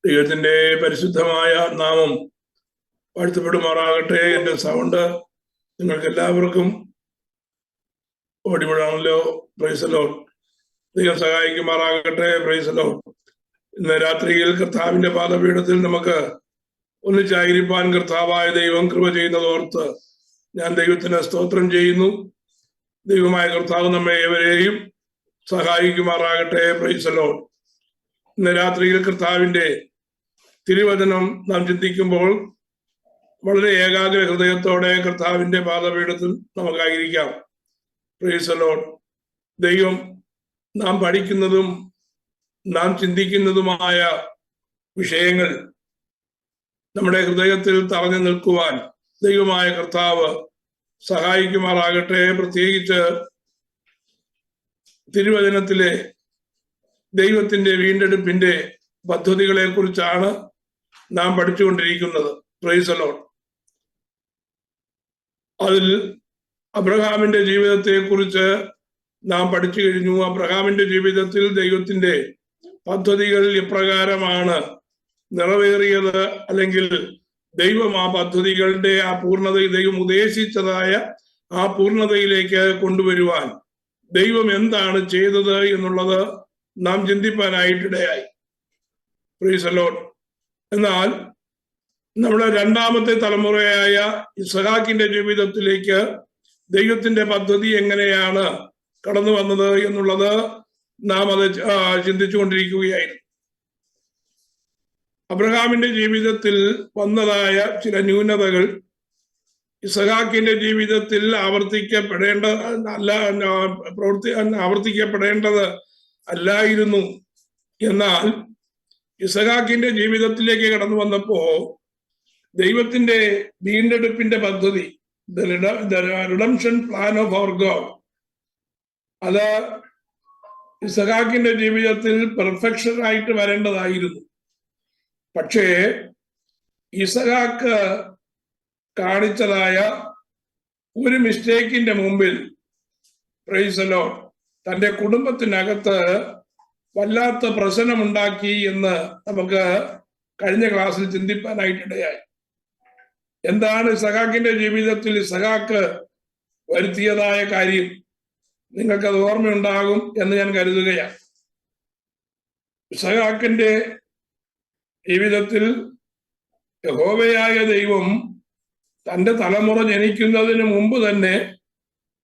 ദൈവത്തിന്റെ പരിശുദ്ധമായ നാമം വാഴ്ത്തപ്പെടുമാറാകട്ടെ. എൻ്റെ സൗണ്ട് നിങ്ങൾക്ക് എല്ലാവർക്കും ഓടിവിടാണല്ലോ. Praise Lord. ദൈവം സഹായിക്കുമാറാകട്ടെ. Praise Lord. ഇന്ന് രാത്രിയിൽ കർത്താവിന്റെ പാദപീഠത്തിൽ നമുക്ക് ഒന്നിച്ചായിരിക്കാൻ കർത്താവായ ദൈവം കൃപ ചെയ്യുന്നതോർത്ത് ഞാൻ ദൈവത്തിന് സ്തോത്രം ചെയ്യുന്നു. ദൈവമായ കർത്താവ് നമ്മെ ഏവരെയും സഹായിക്കുമാറാകട്ടെ. Praise Lord. ഇന്ന് രാത്രിയിൽ കർത്താവിന്റെ തിരുവചനം നാം ചിന്തിക്കുമ്പോൾ വളരെ ഏകാഗ്ര ഹൃദയത്തോടെ കർത്താവിന്റെ പാദപീഠത്തിൽ നമുക്കായിരിക്കാം. Praise Lord. ദൈവം നാം പഠിക്കുന്നതും നാം ചിന്തിക്കുന്നതുമായ വിഷയങ്ങൾ നമ്മുടെ ഹൃദയത്തിൽ തറഞ്ഞു നിൽക്കുവാൻ ദൈവമായ കർത്താവ് സഹായിക്കുമാറാകട്ടെ. പ്രത്യേകിച്ച് തിരുവചനത്തിലെ ദൈവത്തിന്റെ വീണ്ടെടുപ്പിന്റെ പദ്ധതികളെ കുറിച്ചാണ് നാം പഠിച്ചുകൊണ്ടിരിക്കുന്നത്. Praise lord. അതിൽ അബ്രഹാമിന്റെ ജീവിതത്തെ കുറിച്ച് നാം പഠിച്ചു കഴിഞ്ഞു. അബ്രഹാമിന്റെ ജീവിതത്തിൽ ദൈവത്തിന്റെ പദ്ധതികൾ എപ്രകാരമാണ് നിറവേറിയത്, അല്ലെങ്കിൽ ദൈവം ആ പദ്ധതികളുടെ ആ പൂർണ്ണത, ദൈവം ഉദ്ദേശിച്ചതായ ആ പൂർണ്ണതയിലേക്ക് കൊണ്ടുവരുവാൻ ദൈവം എന്താണ് ചെയ്തത് എന്നുള്ളത് നാം ചിന്തിപ്പാനായിട്ടിടയായി. Praise Lord. എന്നാൽ നമ്മുടെ രണ്ടാമത്തെ തലമുറയായ ഇസ്ഹാക്കിന്റെ ജീവിതത്തിലേക്ക് ദൈവത്തിന്റെ പദ്ധതി എങ്ങനെയാണ് കടന്നു വന്നത് എന്നുള്ളത് നാം അത് ചിന്തിച്ചുകൊണ്ടിരിക്കുകയായിരുന്നു. അബ്രഹാമിന്റെ ജീവിതത്തിൽ വന്നതായ ചില ന്യൂനതകൾ ഇസ്ഹാക്കിന്റെ ജീവിതത്തിൽ ആവർത്തിക്കപ്പെടേണ്ടത് അല്ലായിരുന്നു. എന്നാൽ ഇസ്ഹാക്കിന്റെ ജീവിതത്തിലേക്ക് കടന്നു വന്നപ്പോ ദൈവത്തിന്റെ വീണ്ടെടുപ്പിന്റെ പദ്ധതി, redemption plan of our God, അത് ഇസ്ഹാക്കിന്റെ ജീവിതത്തിൽ പെർഫെക്ഷൻ ആയിട്ട് വരേണ്ടതായിരുന്നു. പക്ഷേ ഇസ്ഹാക്ക് കാണിച്ചതായ ഒരു മിസ്റ്റേക്കിന്റെ മുമ്പിൽ, പ്രൈസ് ലോർഡ്, തന്റെ കുടുംബത്തിനകത്ത് വല്ലാത്ത പ്രശ്നമുണ്ടാക്കി എന്ന് നമുക്ക് കഴിഞ്ഞ ക്ലാസ്സിൽ ചിന്തിപ്പാനായിട്ടിടയായി. എന്താണ് ഇസ്ഹാക്കിന്റെ ജീവിതത്തിൽ ഇസ്ഹാക്ക് വരുത്തിയതായ കാര്യം? നിങ്ങൾക്കത് ഓർമ്മയുണ്ടാകും എന്ന് ഞാൻ കരുതുകയാണ്. ഇസ്ഹാക്കിന്റെ ജീവിതത്തിൽ യഹോവയായ ദൈവം തന്റെ തലമുറ ജനിക്കുന്നതിന് മുമ്പ് തന്നെ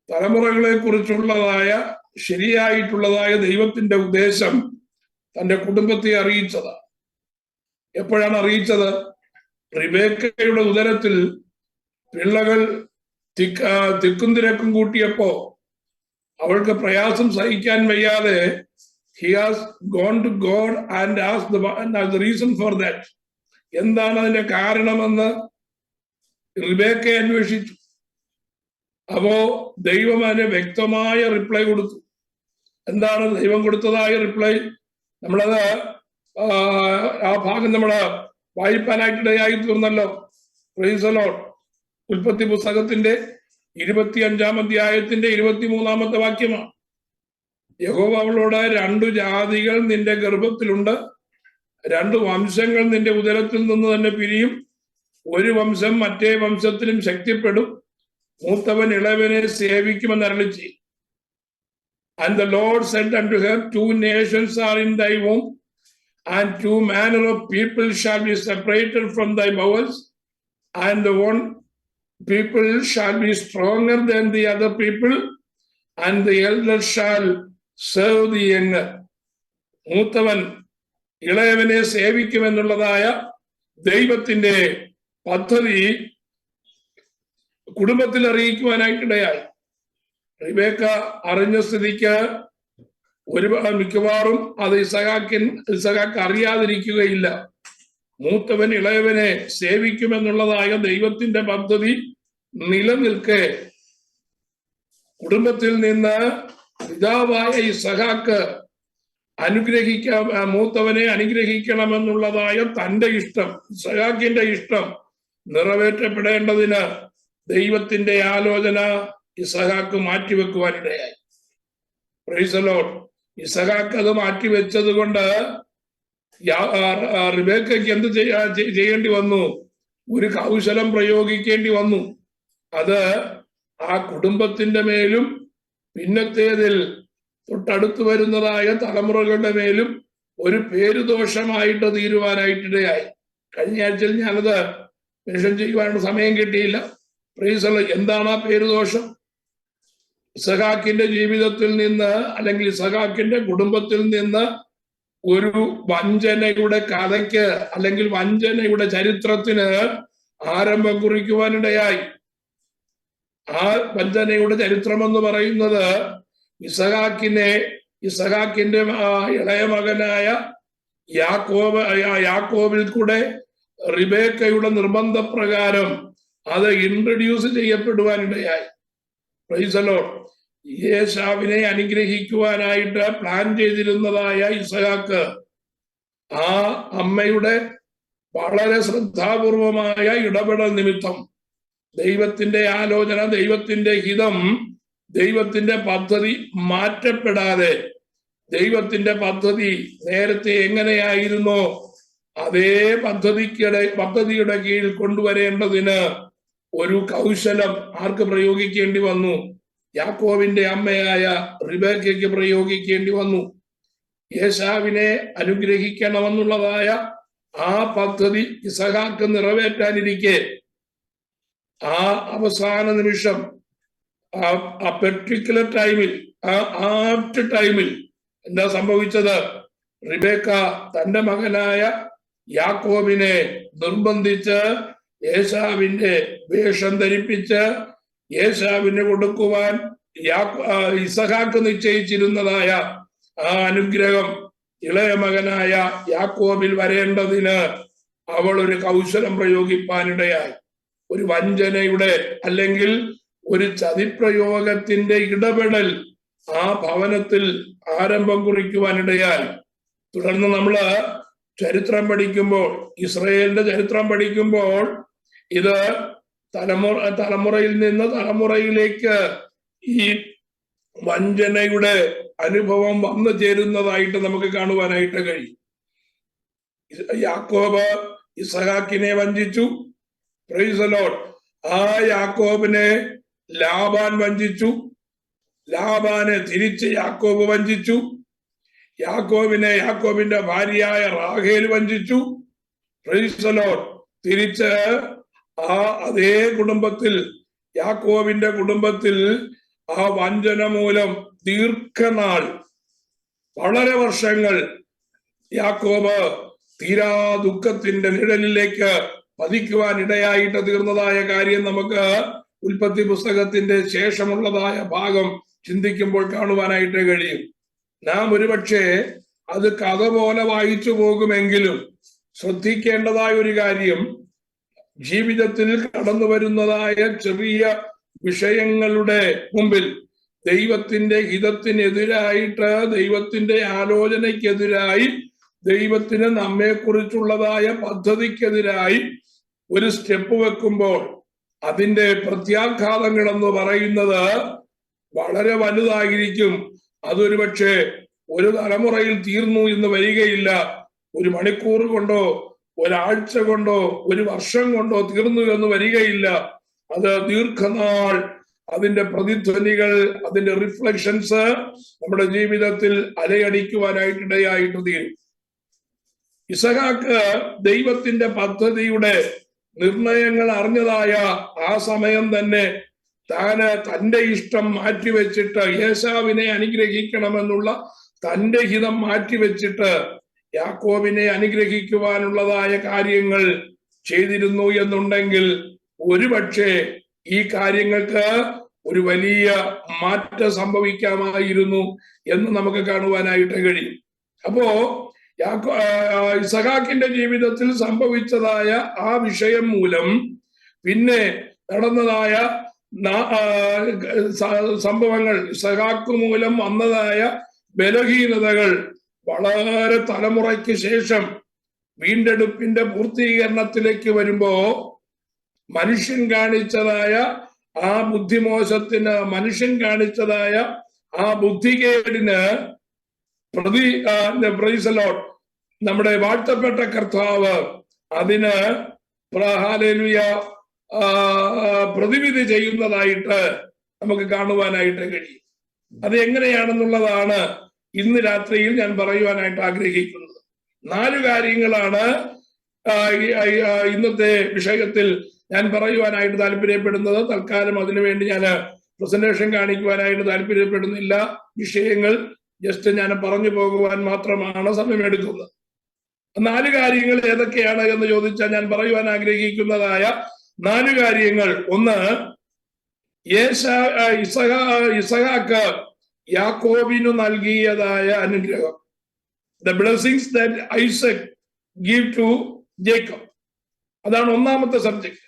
തലമുറകളെ കുറിച്ചുള്ളതായ ശരിയായിട്ടുള്ളതായ ദൈവത്തിന്റെ ഉദ്ദേശം തന്റെ കുടുംബത്തെ അറിയിച്ചത്. എപ്പോഴാണ് അറിയിച്ചത്? റിബേക്കയുടെ ഉദരത്തിൽ പിള്ളകൾ തിക്കും തിരക്കും കൂട്ടിയപ്പോ അവൾക്ക് പ്രയാസം സഹിക്കാൻ വയ്യാതെ he has gone to God and asked the reason for that. എന്താണ് അതിന്റെ കാരണമെന്ന് റിബേക്കയെ അന്വേഷിച്ചു. അപ്പോ ദൈവം അതിന് വ്യക്തമായ റിപ്ലൈ കൊടുത്തു. എന്താണ് ദൈവം കൊടുത്തതായ റിപ്ലൈ? നമ്മളത് ആ ഭാഗം നമ്മള് വായിപ്പാനായിട്ടിടയായി തീർന്നല്ലോ. Praise the lord. ഉൽപ്പത്തി പുസ്തകത്തിന്റെ 25-ാം അധ്യായത്തിന്റെ 23-ാമത്തെ വാക്യമാണ്. യഹോവ അവളോട്, 2 ജാതികൾ നിന്റെ ഗർഭത്തിലുണ്ട്, 2 വംശങ്ങൾ നിന്റെ ഉദരത്തിൽ നിന്ന് തന്നെ പിരിയും, ഒരു വംശം മറ്റേ വംശത്തിലും ശക്തിപ്പെടും, മൂത്തവൻ ഇളവനെ സേവിക്കുമെന്ന് അരുളിച്ചെയ്തു. And the Lord said unto her, 2 nations are in thy womb, and 2 manner of people shall be separated from thy bowels, and the one people shall be stronger than the other people, and the elder shall serve the younger. മൂത്തവൻ ഇളയവനെ സേവിക്കുമെന്നുള്ളതായ ദൈവത്തിന്റെ പദ്ധതി കുടുംബത്തിൽ അറിയിക്കുവാനായിട്ടിടയായി. റിബേക്ക അറിഞ്ഞ സ്ഥിതിക്ക് മിക്കവാറും അത് ഇസ്ഹാക്ക് അറിയാതിരിക്കുകയില്ല. മൂത്തവൻ ഇളയവനെ സേവിക്കുമെന്നുള്ളതായ ദൈവത്തിന്റെ പദ്ധതി നിലനിൽക്കെ കുടുംബത്തിൽ നിന്ന് പിതാവായ ഇസ്ഹാക്ക് മൂത്തവനെ അനുഗ്രഹിക്കണമെന്നുള്ളതായ തന്റെ ഇഷ്ടം, ഇസ്ഹാക്കിന്റെ ഇഷ്ടം നിറവേറ്റപ്പെടേണ്ടതിന് ദൈവത്തിന്റെ ആലോചന ഇസ്ഹാക്ക് മാറ്റിവെക്കുവാനിടയായി. Praise the lord. ഇസ്ഹാക്ക് അത് മാറ്റിവെച്ചത് കൊണ്ട് റിബേക്കയ്ക്ക് എന്ത് ചെയ്യേണ്ടി വന്നു? ഒരു കൗശലം പ്രയോഗിക്കേണ്ടി വന്നു. അത് ആ കുടുംബത്തിന്റെ മേലും പിന്നത്തേതിൽ തൊട്ടടുത്ത് വരുന്നതായ തലമുറകളുടെ മേലും ഒരു പേരുദോഷമായിട്ട് തീരുവാനായിട്ടിടയായി. കഴിഞ്ഞ ആഴ്ചയിൽ ഞാനത് മെൻഷൻ ചെയ്യുവാനുള്ള സമയം കിട്ടിയില്ല. പ്രൈസ്. എന്താണ് ആ പേരുദോഷം? ഇസഹാക്കിന്റെ ജീവിതത്തിൽ നിന്ന്, അല്ലെങ്കിൽ ഇസഹാക്കിന്റെ കുടുംബത്തിൽ നിന്ന് ഒരു വഞ്ചനയുടെ കഥയ്ക്ക്, അല്ലെങ്കിൽ വഞ്ചനയുടെ ചരിത്രത്തിന് ആരംഭം കുറിക്കുവാനിടയായി. ആ വഞ്ചനയുടെ ചരിത്രം എന്ന് പറയുന്നത് ഇസഹാക്കിന്റെ ഇളയ മകനായ യാക്കോബിൽ കൂടെ റിബേക്കയുടെ നിർബന്ധപ്രകാരം അത് ഇൻട്രൊഡ്യൂസ് ചെയ്യപ്പെടുവാനിടയായി. Praise the lord. ഏശാവിനെ അനുഗ്രഹിക്കുവാനായിട്ട് പ്ലാൻ ചെയ്തിരുന്നതായ ഇസഹാക്ക് ആ അമ്മയുടെ വളരെ ശ്രദ്ധാപൂർവമായ ഇടപെടൽ നിമിത്തം ദൈവത്തിന്റെ ആലോചന, ദൈവത്തിന്റെ ഹിതം, ദൈവത്തിന്റെ പദ്ധതി മാറ്റപ്പെടാതെ, ദൈവത്തിന്റെ പദ്ധതി നേരത്തെ എങ്ങനെയായിരുന്നോ അതേ പദ്ധതിയുടെ കീഴിൽ കൊണ്ടുവരേണ്ടതിന് ഒരു കൗശലം ആർക്ക് പ്രയോഗിക്കേണ്ടി വന്നു? യാക്കോബിന്റെ അമ്മയായ റിബേക്കയ്ക്ക് പ്രയോഗിക്കേണ്ടി വന്നു. ഏശാവിനെ അനുഗ്രഹിക്കണമെന്നുള്ളതായ ആ പദ്ധതി ഇസഹാക്ക് നിറവേറ്റാനിരിക്കെ ആ അവസാന നിമിഷം, ആ പെർട്ടിക്കുലർ ടൈമിൽ, ആ ആപ്റ്റ് ടൈമിൽ എന്താ സംഭവിച്ചത്? റിബേക്ക തന്റെ മകനായ യാക്കോബിനെ നിർബന്ധിച്ച് ഏശാവിന്റെ വേഷം ധരിപ്പിച്ച് ഏശാവിന് കൊടുക്കുവാൻ ഇസഹാക്ക് നിശ്ചയിച്ചിരുന്നതായ ആ അനുഗ്രഹം ഇളയ മകനായ യാക്കോബിൽ വരേണ്ടതിന് അവൾ ഒരു കൗശലം പ്രയോഗിപ്പാനിടയായി. ഒരു വഞ്ചനയുടെ, അല്ലെങ്കിൽ ഒരു ചതിപ്രയോഗത്തിന്റെ ഇടപെടൽ ആ ഭവനത്തിൽ ആരംഭം കുറിക്കുവാനിടയായി. തുടർന്ന് നമ്മള് ചരിത്രം പഠിക്കുമ്പോൾ, ഇസ്രയേലിന്റെ ചരിത്രം പഠിക്കുമ്പോൾ, ഇത് തലമുറയിൽ നിന്ന് തലമുറയിലേക്ക് ഈ വഞ്ചനയുടെ അനുഭവം വന്നു ചേരുന്നതായിട്ട് നമുക്ക് കാണുവാനായിട്ട് കഴിയും. യാക്കോബ് ഇസഹാക്കിനെ വഞ്ചിച്ചു. Praise the lord. ആ യാക്കോബിനെ ലാബാൻ വഞ്ചിച്ചു. ലാബാനെ തിരിച്ച് യാക്കോബ് വഞ്ചിച്ചു. യാക്കോബിന്റെ ഭാര്യയായ റാഹേൽ വഞ്ചിച്ചു. Praise the lord. തിരിച്ച് ആ അതേ കുടുംബത്തിൽ, യാക്കോബിന്റെ കുടുംബത്തിൽ ആ വഞ്ചന മൂലം ദീർഘനാൾ, വളരെ വർഷങ്ങൾ യാക്കോബ് തീരാ ദുഃഖത്തിന്റെ നിഴലിലേക്ക് പതിക്കുവാൻ ഇടയായിട്ട് തീർന്നതായ കാര്യം നമുക്ക് ഉൽപ്പത്തി പുസ്തകത്തിന്റെ ശേഷമുള്ളതായ ഭാഗം ചിന്തിക്കുമ്പോൾ കാണുവാനായിട്ട് കഴിയും. നാം ഒരുപക്ഷെ അത് കഥ പോലെ വായിച്ചു പോകുമെങ്കിലും ശ്രദ്ധിക്കേണ്ടതായ ഒരു കാര്യം, ജീവിതത്തിൽ കടന്നു വരുന്നതായ ചെറിയ വിഷയങ്ങളുടെ മുമ്പിൽ ദൈവത്തിന്റെ ഹിതത്തിനെതിരായിട്ട്, ദൈവത്തിന്റെ ആലോചനയ്ക്കെതിരായി, ദൈവത്തിന് നമ്മെക്കുറിച്ചുള്ളതായ പദ്ധതിക്കെതിരായി ഒരു സ്റ്റെപ്പ് വെക്കുമ്പോൾ അതിന്റെ പ്രത്യാഘാതങ്ങൾ എന്ന് പറയുന്നത് വളരെ വലുതായിരിക്കും. അതൊരു പക്ഷേ ഒരു തലമുറയിൽ തീർന്നു എന്ന് വരികയില്ല. ഒരു മണിക്കൂർ കൊണ്ടോ, ഒരാഴ്ച കൊണ്ടോ, ഒരു വർഷം കൊണ്ടോ തീർന്നു എന്ന് വരികയില്ല. അത് ദീർഘനാൾ അതിന്റെ പ്രതിധ്വനികൾ, അതിന്റെ റിഫ്ലക്ഷൻസ് നമ്മുടെ ജീവിതത്തിൽ അലയടിക്കുവാനായിട്ടിടയായിട്ട് തീരും. ഇസഹാക്ക് ദൈവത്തിന്റെ പദ്ധതിയുടെ നിർണയങ്ങൾ അറിഞ്ഞതായ ആ സമയം തന്നെ തന്റെ ഇഷ്ടം മാറ്റിവെച്ചിട്ട്, ഏശാവിനെ അനുഗ്രഹിക്കണമെന്നുള്ള തന്റെ ഹിതം മാറ്റിവെച്ചിട്ട് യാക്കോബിനെ അനുഗ്രഹിക്കുവാനുള്ളതായ കാര്യങ്ങൾ ചെയ്തിരുന്നു എന്നുണ്ടെങ്കിൽ ഒരുപക്ഷെ ഈ കാര്യങ്ങൾക്ക് ഒരു വലിയ മാറ്റം സംഭവിക്കാമായിരുന്നു എന്ന് നമുക്ക് കാണുവാനായിട്ട് കഴിയും. അപ്പോ ഇസഹാക്കിന്റെ ജീവിതത്തിൽ സംഭവിച്ചതായ ആ വിഷയം മൂലം പിന്നെ നടന്നതായ സംഭവങ്ങൾ, ഇസഹാക്ക് മൂലം വന്നതായ ബലഹീനതകൾ വളരെ തലമുറയ്ക്ക് ശേഷം വീണ്ടെടുപ്പിന്റെ പൂർത്തീകരണത്തിലേക്ക് വരുമ്പോ മനുഷ്യൻ കാണിച്ചതായ ആ ബുദ്ധിമോശത്തിന്, മനുഷ്യൻ കാണിച്ചതായ ആ ബുദ്ധികേടിന് പ്രൈസ് ദി ലോർഡ് നമ്മുടെ വാഴ്ത്തപ്പെട്ട കർത്താവ് അതിന് ഹല്ലേലൂയ പ്രതിവിധി ചെയ്യുന്നതായിട്ട് നമുക്ക് കാണുവാനായിട്ട് കഴിയും. അത് എങ്ങനെയാണെന്നുള്ളതാണ് ഇന്ന് രാത്രിയിൽ ഞാൻ പറയുവാനായിട്ട് ആഗ്രഹിക്കുന്നത്. 4 കാര്യങ്ങളാണ് ഇന്നത്തെ വിഷയത്തിൽ ഞാൻ പറയുവാനായിട്ട് താല്പര്യപ്പെടുന്നത്. തൽക്കാലം അതിനുവേണ്ടി ഞാൻ പ്രസന്റേഷൻ കാണിക്കുവാനായിട്ട് താല്പര്യപ്പെടുന്നില്ല. വിഷയങ്ങൾ ജസ്റ്റ് ഞാൻ പറഞ്ഞു പോകുവാൻ മാത്രമാണ് സമയമെടുക്കുന്നത്. 4 കാര്യങ്ങൾ ഏതൊക്കെയാണ് എന്ന് ചോദിച്ചാൽ ഞാൻ പറയുവാൻ ആഗ്രഹിക്കുന്നതായ 4 കാര്യങ്ങൾ. ഒന്ന്, ഇസഹാക്ക് യാക്കോബിനു നൽകിയതായ അനുഗ്രഹം. The blessings that Isaac give to Jacob. അതാണ് ഒന്നാമത്തെ സബ്ജക്ട്.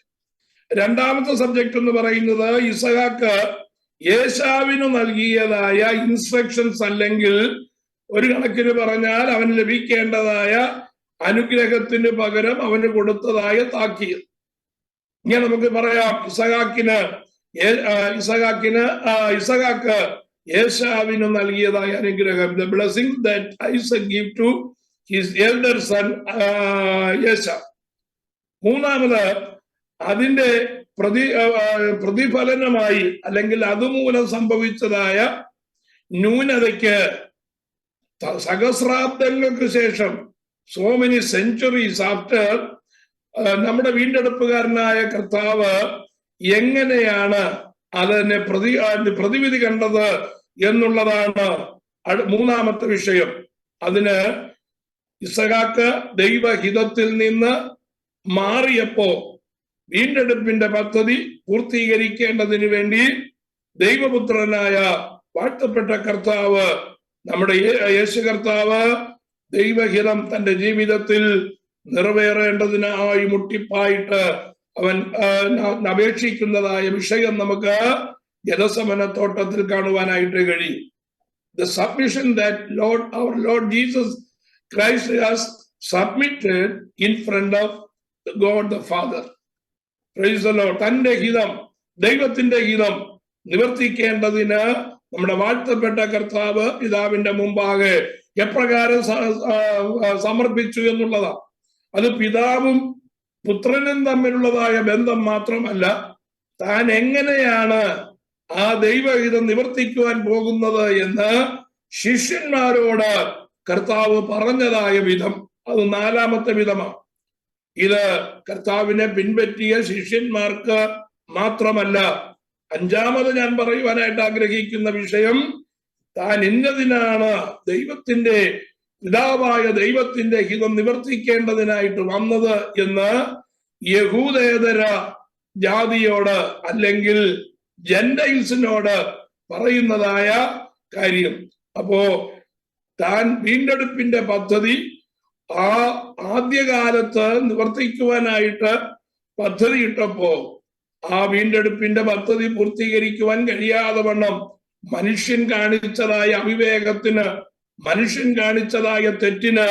രണ്ടാമത്തെ സബ്ജക്ട് എന്ന് പറയുന്നത് ഇസഹാക്ക് യേശാവിനു നൽകിയതായ ഇൻസ്ട്രക്ഷൻസ്, അല്ലെങ്കിൽ ഒരു കണക്കിന് പറഞ്ഞാൽ അവന് ലഭിക്കേണ്ടതായ അനുഗ്രഹത്തിന് പകരം അവന് കൊടുത്തതായ താക്കീത്. ഇങ്ങനെ നമുക്ക് പറയാം, ഇസഹാക്ക് യേശാവിന് നൽകിയതായ അനുഗ്രഹം. The blessing that Isaac give to his elder son യേശാവ്. മൂന്നാമത്, അതിന്റെ പ്രതിഫലനമായി അല്ലെങ്കിൽ അതുമൂലം സംഭവിച്ചതായ ന്യൂനതയ്ക്ക് സഹസ്രാബ്ദങ്ങൾക്ക് ശേഷം, so many centuries after, നമ്മുടെ വീണ്ടെടുപ്പുകാരനായ കർത്താവ് എങ്ങനെയാണ് അതിനെ പ്രതിവിധി കണ്ടത് എന്നുള്ളതാണ് മൂന്നാമത്തെ വിഷയം. അതിന് ഇസഹാക്ക് ദൈവഹിതത്തിൽ നിന്ന് മാറിയപ്പോ വീണ്ടെടുപ്പിന്റെ പദ്ധതി പൂർത്തീകരിക്കേണ്ടതിന് വേണ്ടി ദൈവപുത്രനായ വാഴ്ത്തപ്പെട്ട കർത്താവ്, നമ്മുടെ യേശു കർത്താവ്, ദൈവഹിതം തന്റെ ജീവിതത്തിൽ നിറവേറേണ്ടതിനായി മുട്ടിപ്പായിട്ട് അവൻ അപേക്ഷിക്കുന്നതായ വിഷയം നമുക്ക് ഗെത്സമനത്തോട്ടത്തിൽ കാണുവാനായിട്ട് കഴിയും. The submission that our Lord Jesus Christ has submitted in front of God the Father. Praise the Lord. തന്റെ ഹിതം, ദൈവത്തിന്റെ ഹിതം നിവർത്തിക്കേണ്ടതിന് നമ്മുടെ വാഴ്ത്തപ്പെട്ട കർത്താവ് പിതാവിന്റെ മുമ്പാകെ എപ്രകാരം സമർപ്പിച്ചു എന്നുള്ളതാണ്. അത് പിതാവും പുത്രനും തമ്മിലുള്ളതായ ബന്ധം മാത്രമല്ല, താൻ എങ്ങനെയാണ് ആ ദൈവഹിതം നിവർത്തിക്കുവാൻ പോകുന്നത് എന്ന് ശിഷ്യന്മാരോട് കർത്താവ് പറഞ്ഞതായ വിധം, അത് 4ാമത്തെ വിധമാണ്. ഇത് കർത്താവിനെ പിൻപറ്റിയ ശിഷ്യന്മാർക്ക് മാത്രമല്ല. 5ാമത് ഞാൻ പറയുവാനായിട്ട് ആഗ്രഹിക്കുന്ന വിഷയം, താൻ ഇന്നതിനാണ് ദൈവത്തിന്റെ പിതാവായ ദൈവത്തിന്റെ ഹിതം നിവർത്തിക്കേണ്ടതിനായിട്ട് വന്നത് എന്ന് യഹൂദേതര ജാതിയോട് അല്ലെങ്കിൽ ജെന്റൈൽസിനോട് പറയുന്നതായ കാര്യം. അപ്പോ താൻ വീണ്ടെടുപ്പിന്റെ പദ്ധതി ആ ആദ്യകാലത്ത് നിവർത്തിക്കുവാനായിട്ട് പദ്ധതിയിട്ടപ്പോ ആ വീണ്ടെടുപ്പിന്റെ പദ്ധതി പൂർത്തീകരിക്കുവാൻ കഴിയാതെ വണ്ണം മനുഷ്യൻ കാണിച്ചതായ അവിവേകത്തിന്, മനുഷ്യൻ കാണിച്ചതായ തെറ്റിന്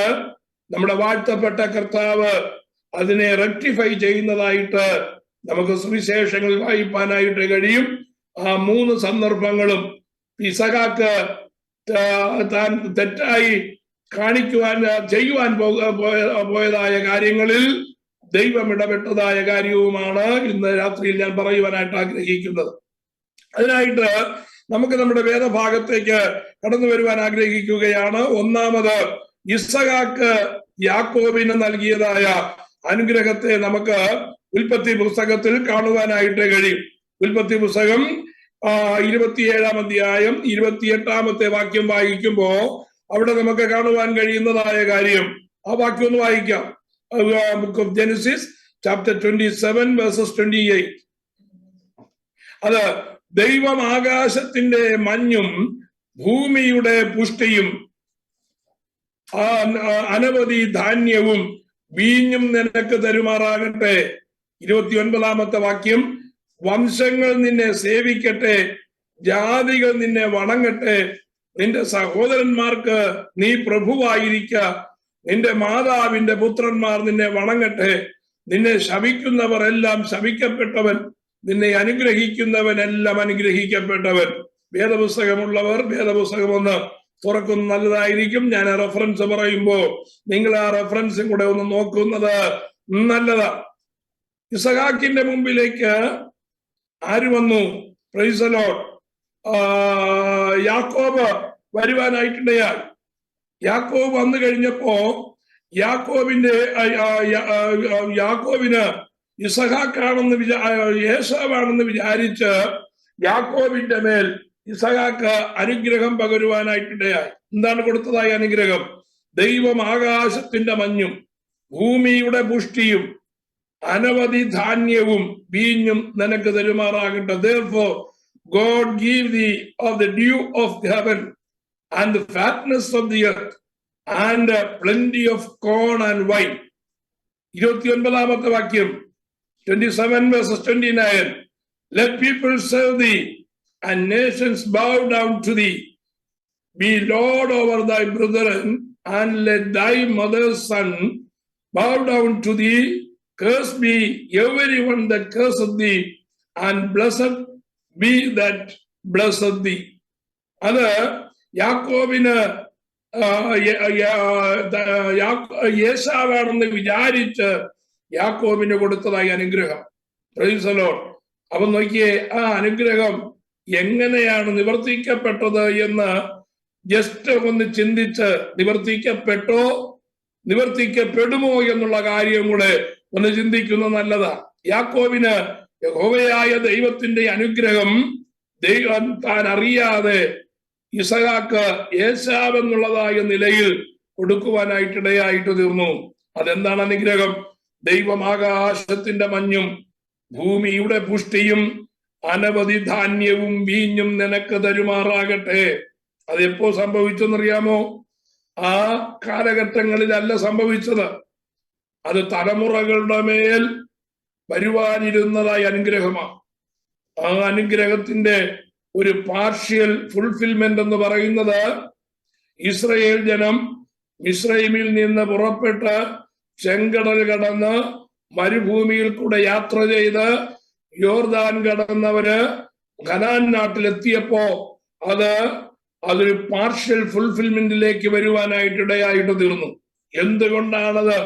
നമ്മുടെ വാഴ്ത്തപ്പെട്ട കർത്താവ് അതിനെ റെക്ടിഫൈ ചെയ്യുന്നതായിട്ട് നമുക്ക് സുവിശേഷങ്ങളിൽ വായിപ്പാനായിട്ട് കഴിയും. ആ 3 സന്ദർഭങ്ങളും ഇസഹാക്ക് താൻ തെറ്റായി ചെയ്യുവാൻ പോയതായ കാര്യങ്ങളിൽ ദൈവം ഇടപെട്ടതായ കാര്യവുമാണ് ഇന്ന് രാത്രിയിൽ ഞാൻ പറയുവാനായിട്ട് ആഗ്രഹിക്കുന്നത്. അതിനായിട്ട് നമുക്ക് നമ്മുടെ വേദഭാഗത്തേക്ക് കടന്നു വരുവാൻ ആഗ്രഹിക്കുകയാണ്. ഒന്നാമത്, ഇസഹാക്ക് യാക്കോബിന് നൽകിയതായ അനുഗ്രഹത്തെ നമുക്ക് ഉൽപ്പത്തി പുസ്തകത്തിൽ കാണുവാനായിട്ട് കഴിയും. ഉൽപ്പത്തി പുസ്തകം 27-ാം അധ്യായം 28-ാമത്തെ വാക്യം വായിക്കുമ്പോ അവിടെ നമുക്ക് കാണുവാൻ കഴിയുന്നതായ കാര്യം, ആ വാക്യം ഒന്ന് വായിക്കാം. Book of Genesis chapter 27 versus 28. അത്, ദൈവം ആകാശത്തിന്റെ മഞ്ഞും ഭൂമിയുടെ പുഷ്ടിയും അനവധി ധാന്യവും വീഞ്ഞും നിനക്ക് തരുമാറാകട്ടെ. 29-ാമത്തെ വാക്യം, വംശങ്ങൾ നിന്നെ സേവിക്കട്ടെ, ജാതികൾ നിന്നെ വണങ്ങട്ടെ, നിന്റെ സഹോദരന്മാർക്ക് നീ പ്രഭുവായിരിക്ക, നിന്റെ മാതാവിന്റെ പുത്രന്മാർ നിന്നെ വണങ്ങട്ടെ, നിന്നെ ശപിക്കുന്നവർ എല്ലാം ശപിക്കപ്പെട്ടവൻ, നിന്നെ അനുഗ്രഹിക്കുന്നവൻ എല്ലാം അനുഗ്രഹിക്കപ്പെട്ടവൻ. വേദപുസ്തകമുള്ളവർ വേദപുസ്തകം ഒന്ന് തുറക്കുന്നത് നല്ലതായിരിക്കും. ഞാൻ റെഫറൻസ് പറയുമ്പോൾ നിങ്ങൾ ആ റെഫറൻസും കൂടെ ഒന്ന് നോക്കുന്നത് നല്ലതാണ്. ഇസഹാക്കിന്റെ മുമ്പിലേക്ക് ആര് വന്നു? Price the Lord. യാക്കോബ് വരുവാനായിട്ടിടയായി. യാക്കോബ് വന്നു കഴിഞ്ഞപ്പോ യാക്കോബിന് ഇസഹാക്കാണെന്ന് യേശാവാണെന്ന് വിചാരിച്ച് യാക്കോബിന്റെ മേൽ ഇസഹാക്ക് അനുഗ്രഹം പകരുവാനായിട്ടിടയായി. എന്താണ് കൊടുത്തതായ അനുഗ്രഹം? ദൈവം ആകാശത്തിന്റെ മഞ്ഞും ഭൂമിയുടെ പുഷ്ടിയും അനവധി ധാന്യവും വീഞ്ഞും നിനക്ക് തരുമാറാകട്ടെ. Therefore God give thee of the dew of heaven and the fatness of the earth and plenty of corn and wine. 29ാമത്തെ വാക്യം 27 verses 29. Let people serve thee and nations bow down to thee. Be Lord over thy brethren, and let thy mother's son bow down to thee. Cursed be everyone that curseth thee, and blessed be that blesseth thee. അത് യാക്കോബിന് യേശാവാണെന്ന് വിചാരിച്ച് യാക്കോബിന് കൊടുത്തതായി അനുഗ്രഹം. Price the lord. അപ്പൊ നോക്കിയേ, ആ അനുഗ്രഹം എങ്ങനെയാണ് നിവർത്തിക്കപ്പെട്ടത് എന്ന് ജസ്റ്റ് ഒന്ന് ചിന്തിച്ച്, നിവർത്തിക്കപ്പെട്ടോ നിവർത്തിക്കപ്പെടുമോ എന്നുള്ള കാര്യം കൂടെ ഒന്ന് ചിന്തിക്കുന്നത് നല്ലതാ. യാക്കോബിന് യഹോവയായ ദൈവത്തിന്റെ അനുഗ്രഹം ദൈവം താൻ അറിയാതെ ഇസഹാക്ക് ഏശാവ് എന്നുള്ളതായ നിലയിൽ കൊടുക്കുവാനായിട്ടിടയായിട്ട് തീർന്നു. അതെന്താണ് അനുഗ്രഹം? ദൈവം ആകാശത്തിന്റെ മഞ്ഞും ഭൂമിയുടെ പുഷ്ടിയും അനവധി ധാന്യവും വീഞ്ഞും നിനക്ക് തരുമാറാകട്ടെ. അതെപ്പോ സംഭവിച്ചെന്നറിയാമോ? ആ കാലഘട്ടങ്ങളിലല്ല സംഭവിച്ചത്. അത് തലമുറകളുടെ മേൽ വരുവാനിരുന്നതായ അനുഗ്രഹമാണ്. ആ അനുഗ്രഹത്തിന്റെ ഒരു പാർഷ്യൽ ഫുൾഫിൽമെന്റ് എന്ന് പറയുന്നത് ഇസ്രയേൽ ജനം മിസ്രൈമിൽ നിന്ന് പുറപ്പെട്ട് ചെങ്കടൽ കടന്ന് മരുഭൂമിയിൽ കൂടെ യാത്ര ചെയ്ത് യോർദാൻ കടന്നവര് കനാൻ നാട്ടിലെത്തിയപ്പോ അതൊരു പാർഷ്യൽ ഫുൾഫിൽമെന്റിലേക്ക് വരുവാനായിട്ടിടയായിട്ട് തീർന്നു. എന്തുകൊണ്ടാണത്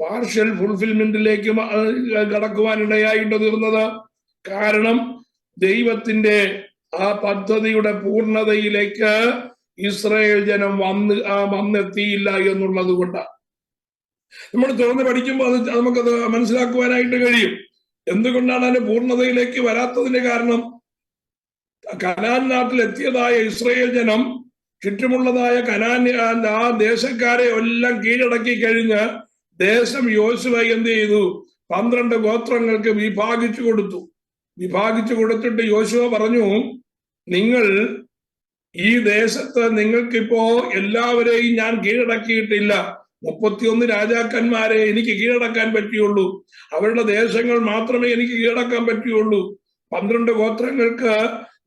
പാർഷ്യൽ ഫുൾഫിൽമെന്റിലേക്ക് കടക്കുവാനിടയായിട്ട് തീർന്നത്? കാരണം ദൈവത്തിന്റെ ആ പദ്ധതിയുടെ പൂർണ്ണതയിലേക്ക് ഇസ്രായേൽ ജനം വന്നെത്തിയില്ല എന്നുള്ളത് കൊണ്ടാണ്. നമ്മൾ തുറന്ന് പഠിക്കുമ്പോൾ അത് നമുക്കത് മനസ്സിലാക്കുവാനായിട്ട് കഴിയും. എന്തുകൊണ്ടാണ് അതിന്റെ പൂർണ്ണതയിലേക്ക് വരാത്തതിന്റെ കാരണം? കനാൻ നാട്ടിൽ എത്തിയതായ ഇസ്രായേൽ ജനം ചുറ്റുമുള്ളതായ ആ ദേശക്കാരെ എല്ലാം കീഴടക്കി കഴിഞ്ഞ് ദേശം യോശുവ എന്ത് ചെയ്തു? 12 ഗോത്രങ്ങൾക്ക് വിഭാഗിച്ചു കൊടുത്തു. വിഭാഗിച്ചു കൊടുത്തിട്ട് യോശുവ പറഞ്ഞു, നിങ്ങൾ ഈ ദേശത്ത് നിങ്ങൾക്കിപ്പോ എല്ലാവരെയും ഞാൻ കീഴടക്കിയിട്ടില്ല. 31 രാജാക്കന്മാരെ എനിക്ക് കീഴടക്കാൻ പറ്റിയുള്ളൂ. അവരുടെ ദേശങ്ങൾ മാത്രമേ എനിക്ക് കീഴടക്കാൻ പറ്റിയുള്ളൂ. 12 ഗോത്രങ്ങൾക്ക്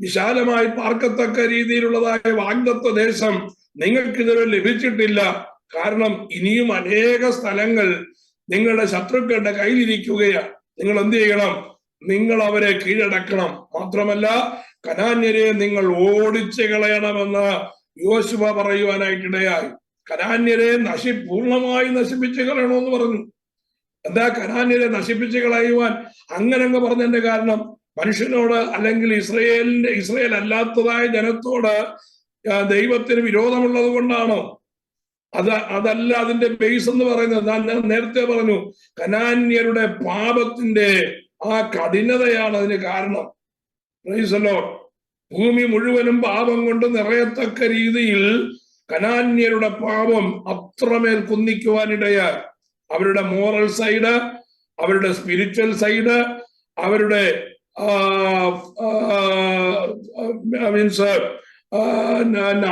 വിശാലമായി പാർക്കത്തക്ക രീതിയിലുള്ളതായ വാഗ്ദത്ത ദേശം നിങ്ങൾക്കിതുവരെ ലഭിച്ചിട്ടില്ല. കാരണം ഇനിയും അനേക സ്ഥലങ്ങൾ നിങ്ങളുടെ ശത്രുക്കളുടെ കയ്യിലിരിക്കുകയാണ്. നിങ്ങൾ എന്ത് ചെയ്യണം? നിങ്ങൾ അവരെ കീഴടക്കണം. മാത്രമല്ല കനാന്യരെ നിങ്ങൾ ഓടിച്ചു കളയണമെന്ന് യോശുവ പറയുവാനായിട്ടിടയായി. കനാന്യരെ പൂർണ്ണമായി നശിപ്പിച്ചു കളയണമെന്ന് പറഞ്ഞു. എന്താ കനാന്യരെ നശിപ്പിച്ചു കളയുവാൻ അങ്ങനെ അങ്ങ് പറഞ്ഞതിന്റെ കാരണം? മനുഷ്യനോട് അല്ലെങ്കിൽ ഇസ്രയേൽ അല്ലാത്തതായ ജനത്തോട് ദൈവത്തിന് വിരോധമുള്ളത് കൊണ്ടാണോ? അതല്ല അതിന്റെ ബേസ് എന്ന് പറയുന്നത്. ഞാൻ നേരത്തെ പറഞ്ഞു, കനാന്യരുടെ പാപത്തിന്റെ ആ കഠിനതയാണ് അതിന് കാരണം. Price the Lord. ഭൂമി മുഴുവനും പാപം കൊണ്ട് നിറയത്തക്ക രീതിയിൽ കനാന്യരുടെ പാപം അത്രമേൽ കുന്നിക്കുവാനിടയായി. അവരുടെ മോറൽ സൈഡ്, അവരുടെ സ്പിരിച്വൽ സൈഡ്, അവരുടെ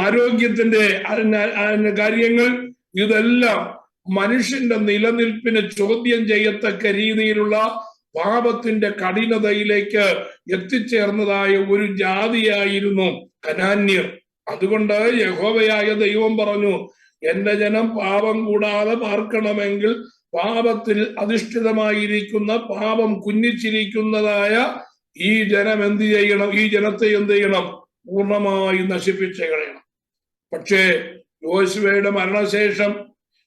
ആരോഗ്യത്തിന്റെ കാര്യങ്ങൾ, ഇതെല്ലാം മനുഷ്യന്റെ നിലനിൽപ്പിന് ചോദ്യം ചെയ്യത്തക്ക രീതിയിലുള്ള പാപത്തിന്റെ കഠിനതയിലേക്ക് എത്തിച്ചേർന്നതായ ഒരു ജാതിയായിരുന്നു കനാന്യർ. അതുകൊണ്ട് യഹോവയായ ദൈവം പറഞ്ഞു, എന്റെ ജനം പാപം കൂടാതെ പാർക്കണമെങ്കിൽ പാപത്തിൽ അധിഷ്ഠിതമായിരിക്കുന്ന, പാപം കുഞ്ഞിച്ചിരിക്കുന്നതായ ഈ ജനം എന്ത് ചെയ്യണം? ഈ ജനത്തെ എന്ത് ചെയ്യണം? പൂർണ്ണമായി നശിപ്പിച്ച് കളയണം. പക്ഷേ യോശുവയുടെ മരണശേഷം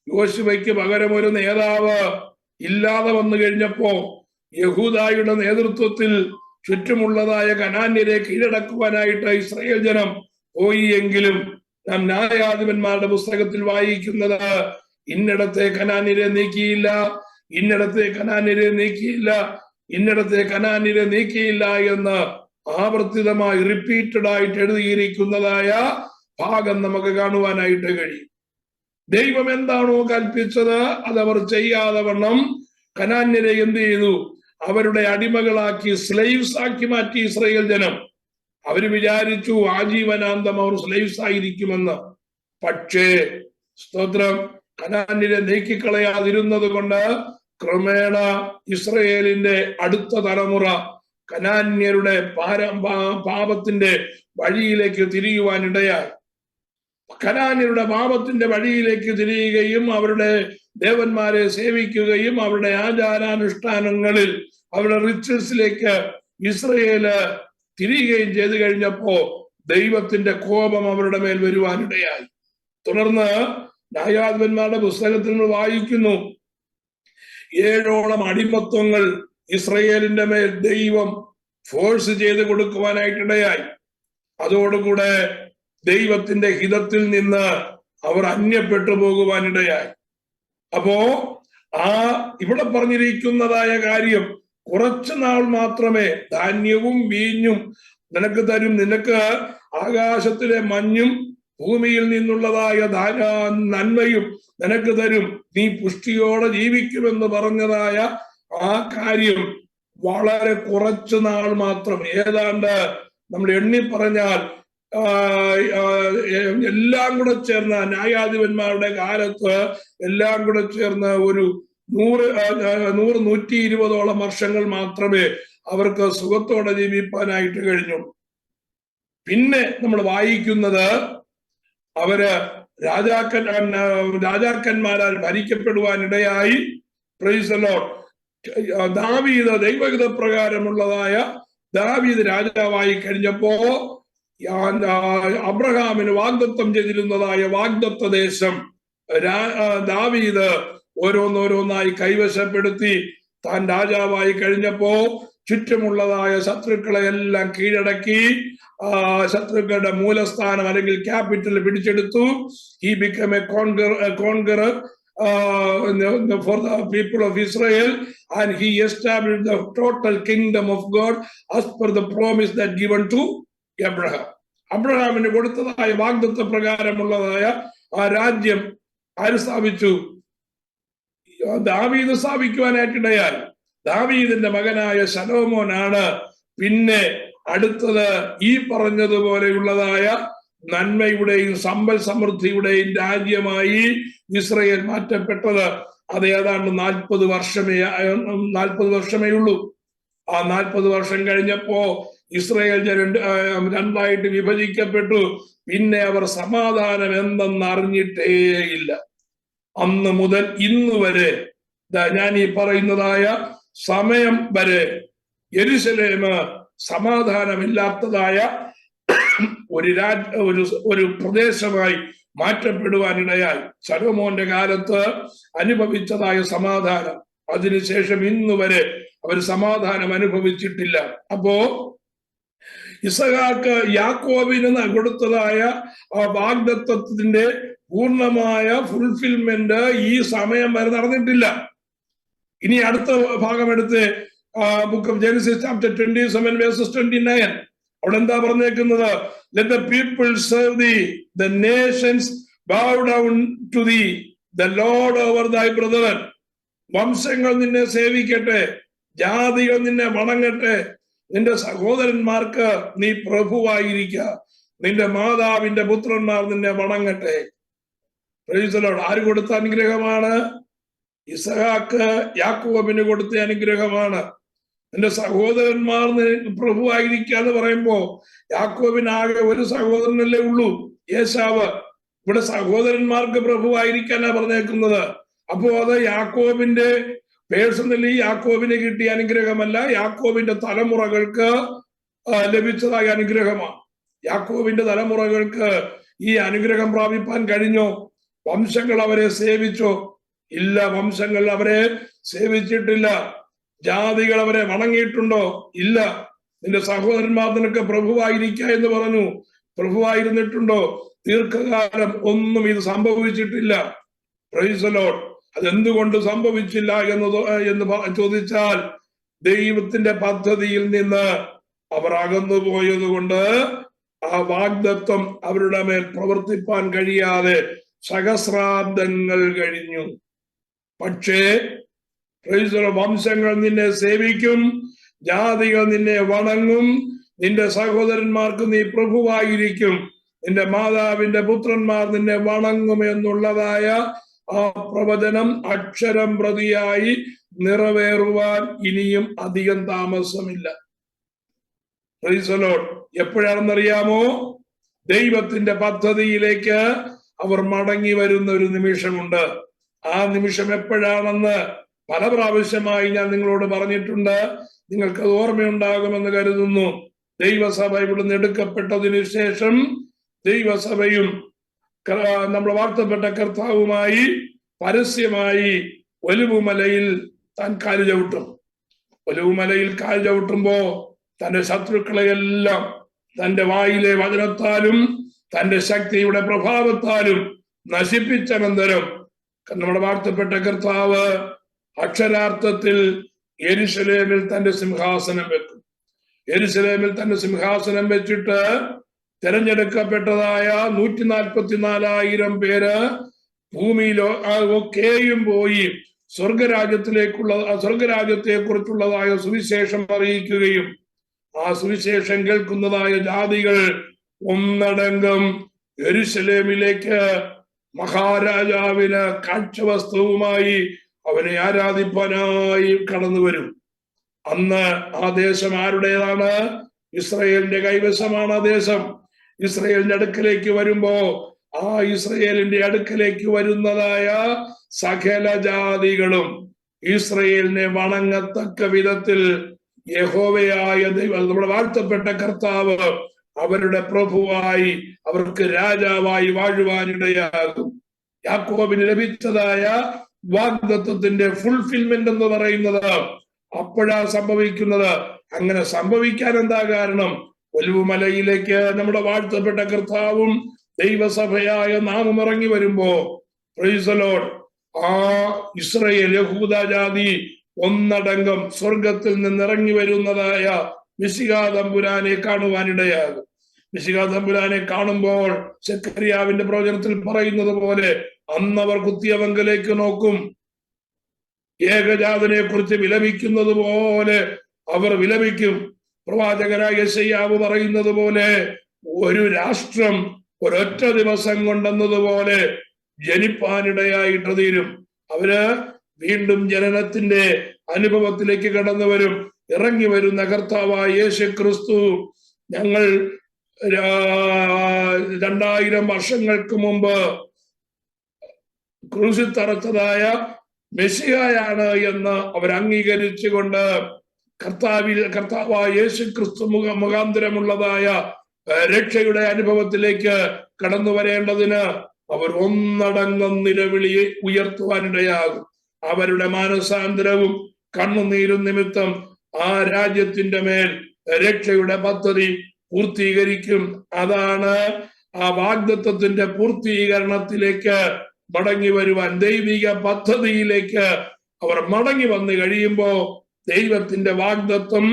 യോശുവയ്ക്ക് പകരം ഒരു നേതാവ് ഇല്ലാതെ വന്നു കഴിഞ്ഞപ്പോ യഹൂദായുടെ നേതൃത്വത്തിൽ ചുറ്റുമുള്ളതായ കനാന്യരെ കീഴടക്കുവാനായിട്ട് ഇസ്രായേൽ ജനം പോയി. എങ്കിലും നാം ന്യായാധിപന്മാരുടെ പുസ്തകത്തിൽ വായിക്കുന്നത് ഇന്നിടത്തെ കനാന്യരെ നീക്കിയില്ല, ഇന്നിടത്തെ കനാന്യരെ നീക്കിയില്ല, ഇന്നിടത്തെ കനാന്യരെ നീക്കിയില്ല എന്ന് ആവർത്തിതമായി റിപ്പീറ്റഡ് ആയിട്ട് എഴുതിയിരിക്കുന്നതായ ഭാഗം നമുക്ക് കാണുവാനായിട്ട് കഴിയും. ദൈവം എന്താണോ കൽപ്പിച്ചത് അതവർ ചെയ്യാതെ വണ്ണം കനാന്യരെ എന്ത് ചെയ്തു? അവരുടെ അടിമകളാക്കി, സ്ലേവ്സ് ആക്കി മാറ്റി ഇസ്രായേൽ ജനം. അവര് വിചാരിച്ചു ആജീവനാന്തം അവർ സ്ലേവ്സ് ആയിരിക്കുമെന്ന്. പക്ഷേ സ്തോത്രം, കനാന്യരെ നീക്കിക്കളയാതിരുന്നത് കൊണ്ട് ക്രമേണ ഇസ്രയേലിന്റെ അടുത്ത തലമുറ കനാന്യരുടെ പാപത്തിന്റെ വഴിയിലേക്ക് തിരിയുവാനിടയായി. കനാന്യരുടെ പാപത്തിന്റെ വഴിയിലേക്ക് തിരിയുകയും അവരുടെ ദേവന്മാരെ സേവിക്കുകയും അവരുടെ ആചാരാനുഷ്ഠാനങ്ങളിൽ അവരുടെ റിച്വൽസിലേക്ക് ഇസ്രയേല് തിരിയുകയും ചെയ്തു കഴിഞ്ഞപ്പോ ദൈവത്തിന്റെ കോപം അവരുടെ മേൽ വരുവാനിടയായി. തുടർന്ന് ന്യായാധിപന്മാരുടെ പുസ്തകത്തിൽ നമ്മൾ വായിക്കുന്നു, 7ഓളം അടിമത്വങ്ങൾ ഇസ്രയേലിന്റെ മേൽ ദൈവം ഫോഴ്സ് ചെയ്ത് കൊടുക്കുവാനായിട്ടിടയായി. അതോടുകൂടെ ദൈവത്തിന്റെ ഹിതത്തിൽ നിന്ന് അവർ അന്യപ്പെട്ടു പോകുവാനിടയായി. അപ്പോ ഇവിടെ പറഞ്ഞിരിക്കുന്നതായ കാര്യം, കുറച്ചു നാൾ മാത്രമേ ധാന്യവും വീഞ്ഞും നിനക്ക് തരും, നിനക്ക് ആകാശത്തിലെ മഞ്ഞും ഭൂമിയിൽ നിന്നുള്ളതായ നന്മയും നിനക്ക് തരും, നീ പുഷ്ടിയോടെ ജീവിക്കുമെന്ന് പറഞ്ഞതായ ആ കാര്യം വളരെ കുറച്ചു നാൾ മാത്രം, ഏതാണ്ട് നമ്മൾ എണ്ണി പറഞ്ഞാൽ എല്ലാം കൂടെ ചേർന്ന ന്യായാധിപന്മാരുടെ കാലത്ത് എല്ലാം കൂടെ ചേർന്ന് ഒരു 100-120 വർഷങ്ങൾ മാത്രമേ അവർക്ക് സുഖത്തോടെ ജീവിപ്പാനായിട്ട് കഴിഞ്ഞു. പിന്നെ നമ്മൾ വായിക്കുന്നത് അവര് രാജാക്കന്മാരാൽ ഭരിക്കപ്പെടുവാനിടയായി. Praise the lord. ദാവീദ് ദൈവഹിത പ്രകാരമുള്ളതായ ദാവീദ് രാജാവായി കഴിഞ്ഞപ്പോ അബ്രഹാമിന് വാഗ്ദത്തം ചെയ്തിരുന്നതായ വാഗ്ദത്ത ദേശം ദാവീദ് ഓരോന്നോരോന്നായി കൈവശപ്പെടുത്തി. താൻ രാജാവായി കഴിഞ്ഞപ്പോ ചുറ്റുമുള്ളതായ ശത്രുക്കളെ എല്ലാം കീഴടക്കി ശത്രുക്കളുടെ മൂലസ്ഥാനം അല്ലെങ്കിൽ ക്യാപിറ്റൽ പിടിച്ചെടുത്തു. He become A conqueror for the people of Israel, and he established the total kingdom of God as per the promise that given to Abraham. അബ്രഹാമിന് കൊടുത്തതായ വാഗ്ദത്ത പ്രകാരമുള്ളതായ ആ രാജ്യം ആര് സ്ഥാപിച്ചു? ദാവീദ് സ്ഥാപിക്കുവാനായിട്ടിടയായി. ദാവീദിന്റെ മകനായ ശലോമോനാണ് പിന്നെ അടുത്തത് ഈ പറഞ്ഞതുപോലെയുള്ളതായ നന്മയുടെയും സമ്പൽ സമൃദ്ധിയുടെയും രാജ്യമായി ഇസ്രയേൽ മാറ്റപ്പെട്ടത്. അത് ഏതാണ്ട് 40 വർഷമേ ഉള്ളൂ. ആ 40 വർഷം കഴിഞ്ഞപ്പോ ഇസ്രയേൽ രണ്ടായിട്ട് വിഭജിക്കപ്പെട്ടു. പിന്നെ അവർ സമാധാനം എന്തെന്ന് അറിഞ്ഞിട്ടേയില്ല. അന്ന് മുതൽ ഇന്ന് വരെ, ഞാൻ ഈ പറയുന്നതായ സമയം വരെ യെരുശലേമ് സമാധാനമില്ലാത്തതായ ഒരു പ്രദേശമായി മാറ്റപ്പെടുവാനിടയായി. ശലോമോന്റെ കാലത്ത് അനുഭവിച്ചതായ സമാധാനം, അതിനുശേഷം ഇന്ന് വരെ അവർ സമാധാനം അനുഭവിച്ചിട്ടില്ല. അപ്പോ ഇസഹാക്ക് യാക്കോബിന് കൊടുത്തതായ ആ വാഗ്ദത്തത്തിന്റെ പൂർണ്ണമായ ഫുൾഫിൽമെന്റ് ഈ സമയം വരെ നടന്നിട്ടില്ല. ഇനി അടുത്ത ഭാഗം എടുത്ത് book of Genesis chapter 27 versus 29 അവിടെ എന്താ പറഞ്ഞേക്കുന്നത്? Let the people serve thee, the nations bow down to thee, the Lord over thy brethren. വംശങ്ങൾ നിന്നെ സേവിക്കട്ടെ, ജാതികൾ നിന്നെ വണങ്ങട്ടെ, നിന്റെ സഹോദരന്മാർക്ക് നീ പ്രഭുവായിരിക്ക, നിന്റെ മാതാവിന്റെ പുത്രന്മാർ നിന്നെ വണങ്ങട്ടെ. Price the Lord. ആര് കൊടുത്ത അനുഗ്രഹമാണ്? ഇസഹാക്ക് യാക്കോബിന് കൊടുത്ത അനുഗ്രഹമാണ്. നിന്റെ സഹോദരന്മാർ പ്രഭുവായിരിക്കാന്ന് പറയുമ്പോ യാക്കോബിനാകെ ഒരു സഹോദരനല്ലേ ഉള്ളൂ, ഏശാവ്. ഇവിടെ സഹോദരന്മാർക്ക് പ്രഭുവായിരിക്കാനാ പറഞ്ഞേക്കുന്നത്. അപ്പോ അത് യാക്കോബിന്റെ പേഴ്സണലി യാക്കോബിന് കിട്ടിയ അനുഗ്രഹമല്ല, യാക്കോബിന്റെ തലമുറകൾക്ക് ലഭിച്ചതായ അനുഗ്രഹമാണ്. യാക്കോബിന്റെ തലമുറകൾക്ക് ഈ അനുഗ്രഹം പ്രാപിപ്പാൻ കഴിഞ്ഞോ? വംശങ്ങൾ അവരെ സേവിച്ചോ? ഇല്ല, വംശങ്ങൾ അവരെ സേവിച്ചിട്ടില്ല. ജാതികൾ അവരെ വണങ്ങിയിട്ടുണ്ടോ? ഇല്ല. നിന്റെ സഹോദരന്മാർ നിനക്ക് പ്രഭുവായിരിക്ക എന്ന് പറഞ്ഞു, പ്രഭുവായിരുന്നിട്ടുണ്ടോ? ദീർഘകാലം ഒന്നും ഇത് സംഭവിച്ചിട്ടില്ല. Price the Lord. അതെന്തുകൊണ്ട് സംഭവിച്ചില്ല എന്ന് ചോദിച്ചാൽ ദൈവത്തിന്റെ പദ്ധതിയിൽ നിന്ന് അവർ അകന്നുപോയത് കൊണ്ട് ആ വാഗ്ദത്വം അവരുടെ മേൽ പ്രവർത്തിപ്പാൻ കഴിയാതെ സഹസ്രാബ്ദങ്ങൾ കഴിഞ്ഞു. പക്ഷേ വംശങ്ങൾ നിന്നെ സേവിക്കും, ജാതികൾ നിന്നെ വണങ്ങും, നിന്റെ സഹോദരന്മാർക്ക് നീ പ്രഭുവായിരിക്കും, നിന്റെ മാതാവിന്റെ പുത്രന്മാർ നിന്നെ വണങ്ങും എന്നുള്ളതായ ആ പ്രവചനം അക്ഷരം പ്രതിയായി നിറവേറുവാൻ ഇനിയും അധികം താമസമില്ല. Praise the lord. എപ്പോഴാണെന്നറിയാമോ? ദൈവത്തിന്റെ പദ്ധതിയിലേക്ക് അവർ മടങ്ങി വരുന്ന ഒരു നിമിഷമുണ്ട്. ആ നിമിഷം എപ്പോഴാണെന്ന് പല പ്രാവശ്യമായി ഞാൻ നിങ്ങളോട് പറഞ്ഞിട്ടുണ്ട്. നിങ്ങൾക്ക് ഓർമ്മയുണ്ടാകുമെന്ന് കരുതുന്നു. ദൈവസഭ ഇവിടുന്ന് എടുക്കപ്പെട്ടതിനു ശേഷം ദൈവസഭയും നമ്മൾ വാഴ്ത്തപ്പെട്ട കർത്താവുമായി പരസ്യമായി ഒലിവുമലയിൽ താൻ കാല് ചവിട്ടും. ഒലിവുമലയിൽ കാല് ചവിട്ടുമ്പോ തന്റെ ശത്രുക്കളെയെല്ലാം തന്റെ വായിലെ വചനത്താലും തന്റെ ശക്തിയുടെ പ്രഭാവത്താലും നശിപ്പിച്ചനന്തരം നമ്മുടെ വാഴ്ത്തപ്പെട്ട കർത്താവ് അക്ഷരാർത്ഥത്തിൽ യെരുശലേമിൽ തന്റെ സിംഹാസനം വെക്കും. യെരുശലേമിൽ തന്റെ സിംഹാസനം വെച്ചിട്ട് തെരഞ്ഞെടുക്കപ്പെട്ടതായ 144,000 പേര് ഭൂമിയിലോ ഒക്കെയും പോയി സ്വർഗരാജ്യത്തെ കുറിച്ചുള്ളതായ സുവിശേഷം അറിയിക്കുകയും ആ സുവിശേഷം കേൾക്കുന്നതായ ജാതികൾ ഒന്നടങ്കം യെരുശലേമിലേക്ക് മഹാരാജാവിന് കാഴ്ചവസ്തുവുമായി അവനെ ആരാധിപ്പാനായി കടന്നു വരും. അന്ന് ആ ദേശം ആരുടേതാണ്? ഇസ്രയേലിന്റെ കൈവശമാണ് ആ ദേശം. ഇസ്രയേലിന്റെ അടുക്കലേക്ക് വരുമ്പോ ആ ഇസ്രയേലിന്റെ അടുക്കലേക്ക് വരുന്നതായ സകല ജാതികളും ഇസ്രയേലിനെ വണങ്ങത്തക്ക വിധത്തിൽ യഹോവയായ ദൈവം, നമ്മുടെ വാഴ്ത്തപ്പെട്ട കർത്താവ് അവരുടെ പ്രഭുവായി, അവർക്ക് രാജാവായി വാഴുവാനിടയാകും. യാക്കോബിന് ലഭിച്ചതായ വാഗ്ദത്വത്തിന്റെ ഫുൾഫിൽമെന്റ് എന്ന് പറയുന്നത് അപ്പോഴാ സംഭവിക്കുന്നത്. അങ്ങനെ സംഭവിക്കാൻ എന്താ കാരണം? ഒലിവുമലയിലേക്ക് നമ്മുടെ വാഴ്ത്തപ്പെട്ട കർത്താവും ദൈവസഭയായ നാമും ഇറങ്ങി വരുമ്പോ പ്രൈസ് ദി ലോർഡ്, ആ ഇസ്രയേൽ യഹൂദ ജാതി ഒന്നടങ്കം സ്വർഗത്തിൽ നിന്ന് ഇറങ്ങി വരുന്നതായ മിശിഹാ തമ്പുരാനെ കാണുവാനിടയാകും. മിശിഹാ തമ്പുരാനെ കാണുമ്പോൾ സെഖര്യാവിന്റെ പ്രവചനത്തിൽ പറയുന്നത് പോലെ അന്നവർ കുത്തിയവങ്കലേക്ക് നോക്കും. ഏകജാതനെ കുറിച്ച് വിലപിക്കുന്നത് പോലെ അവർ വിലപിക്കും. പ്രവാചകനായ യെശയ്യാവ് പറയുന്നത് പോലെ ഒരു രാഷ്ട്രം ഒരൊറ്റ ദിവസം കൊണ്ടെന്നതുപോലെ ജനിപ്പാനിടയായിട്ട് തീരും. അവര് വീണ്ടും ജനനത്തിന്റെ അനുഭവത്തിലേക്ക് കടന്നു വരും. ഇറങ്ങി വരുന്ന കർത്താവായ യേശു ക്രിസ്തു ഞങ്ങൾ 2000 വർഷങ്ങൾക്ക് മുമ്പ് ക്രൂശിൽ തറച്ചതായ മെസ്സിഹയാണ് എന്ന് അവർ അംഗീകരിച്ചുകൊണ്ട് കർത്താവായ യേശു ക്രിസ്തു മുഖാന്തരമുള്ളതായ രക്ഷയുടെ അനുഭവത്തിലേക്ക് കടന്നു വരേണ്ടതിന് അവർ ഒന്നടങ്കം നിലവിളി ഉയർത്തുവാനിടയാകും. അവരുടെ മാനസാന്തരവും കണ്ണുനീരും നിമിത്തം ആ രാജ്യത്തിന്റെ മേൽ രക്ഷയുടെ പദ്ധതി പൂർത്തീകരിക്കും. അതാണ് ആ വാഗ്ദത്വത്തിന്റെ പൂർത്തീകരണത്തിലേക്ക് മടങ്ങി വരുവാൻ, ദൈവിക പദ്ധതിയിലേക്ക് അവർ മടങ്ങി വന്നു കഴിയുമ്പോ ദൈവത്തിന്റെ വാഗ്ദത്വം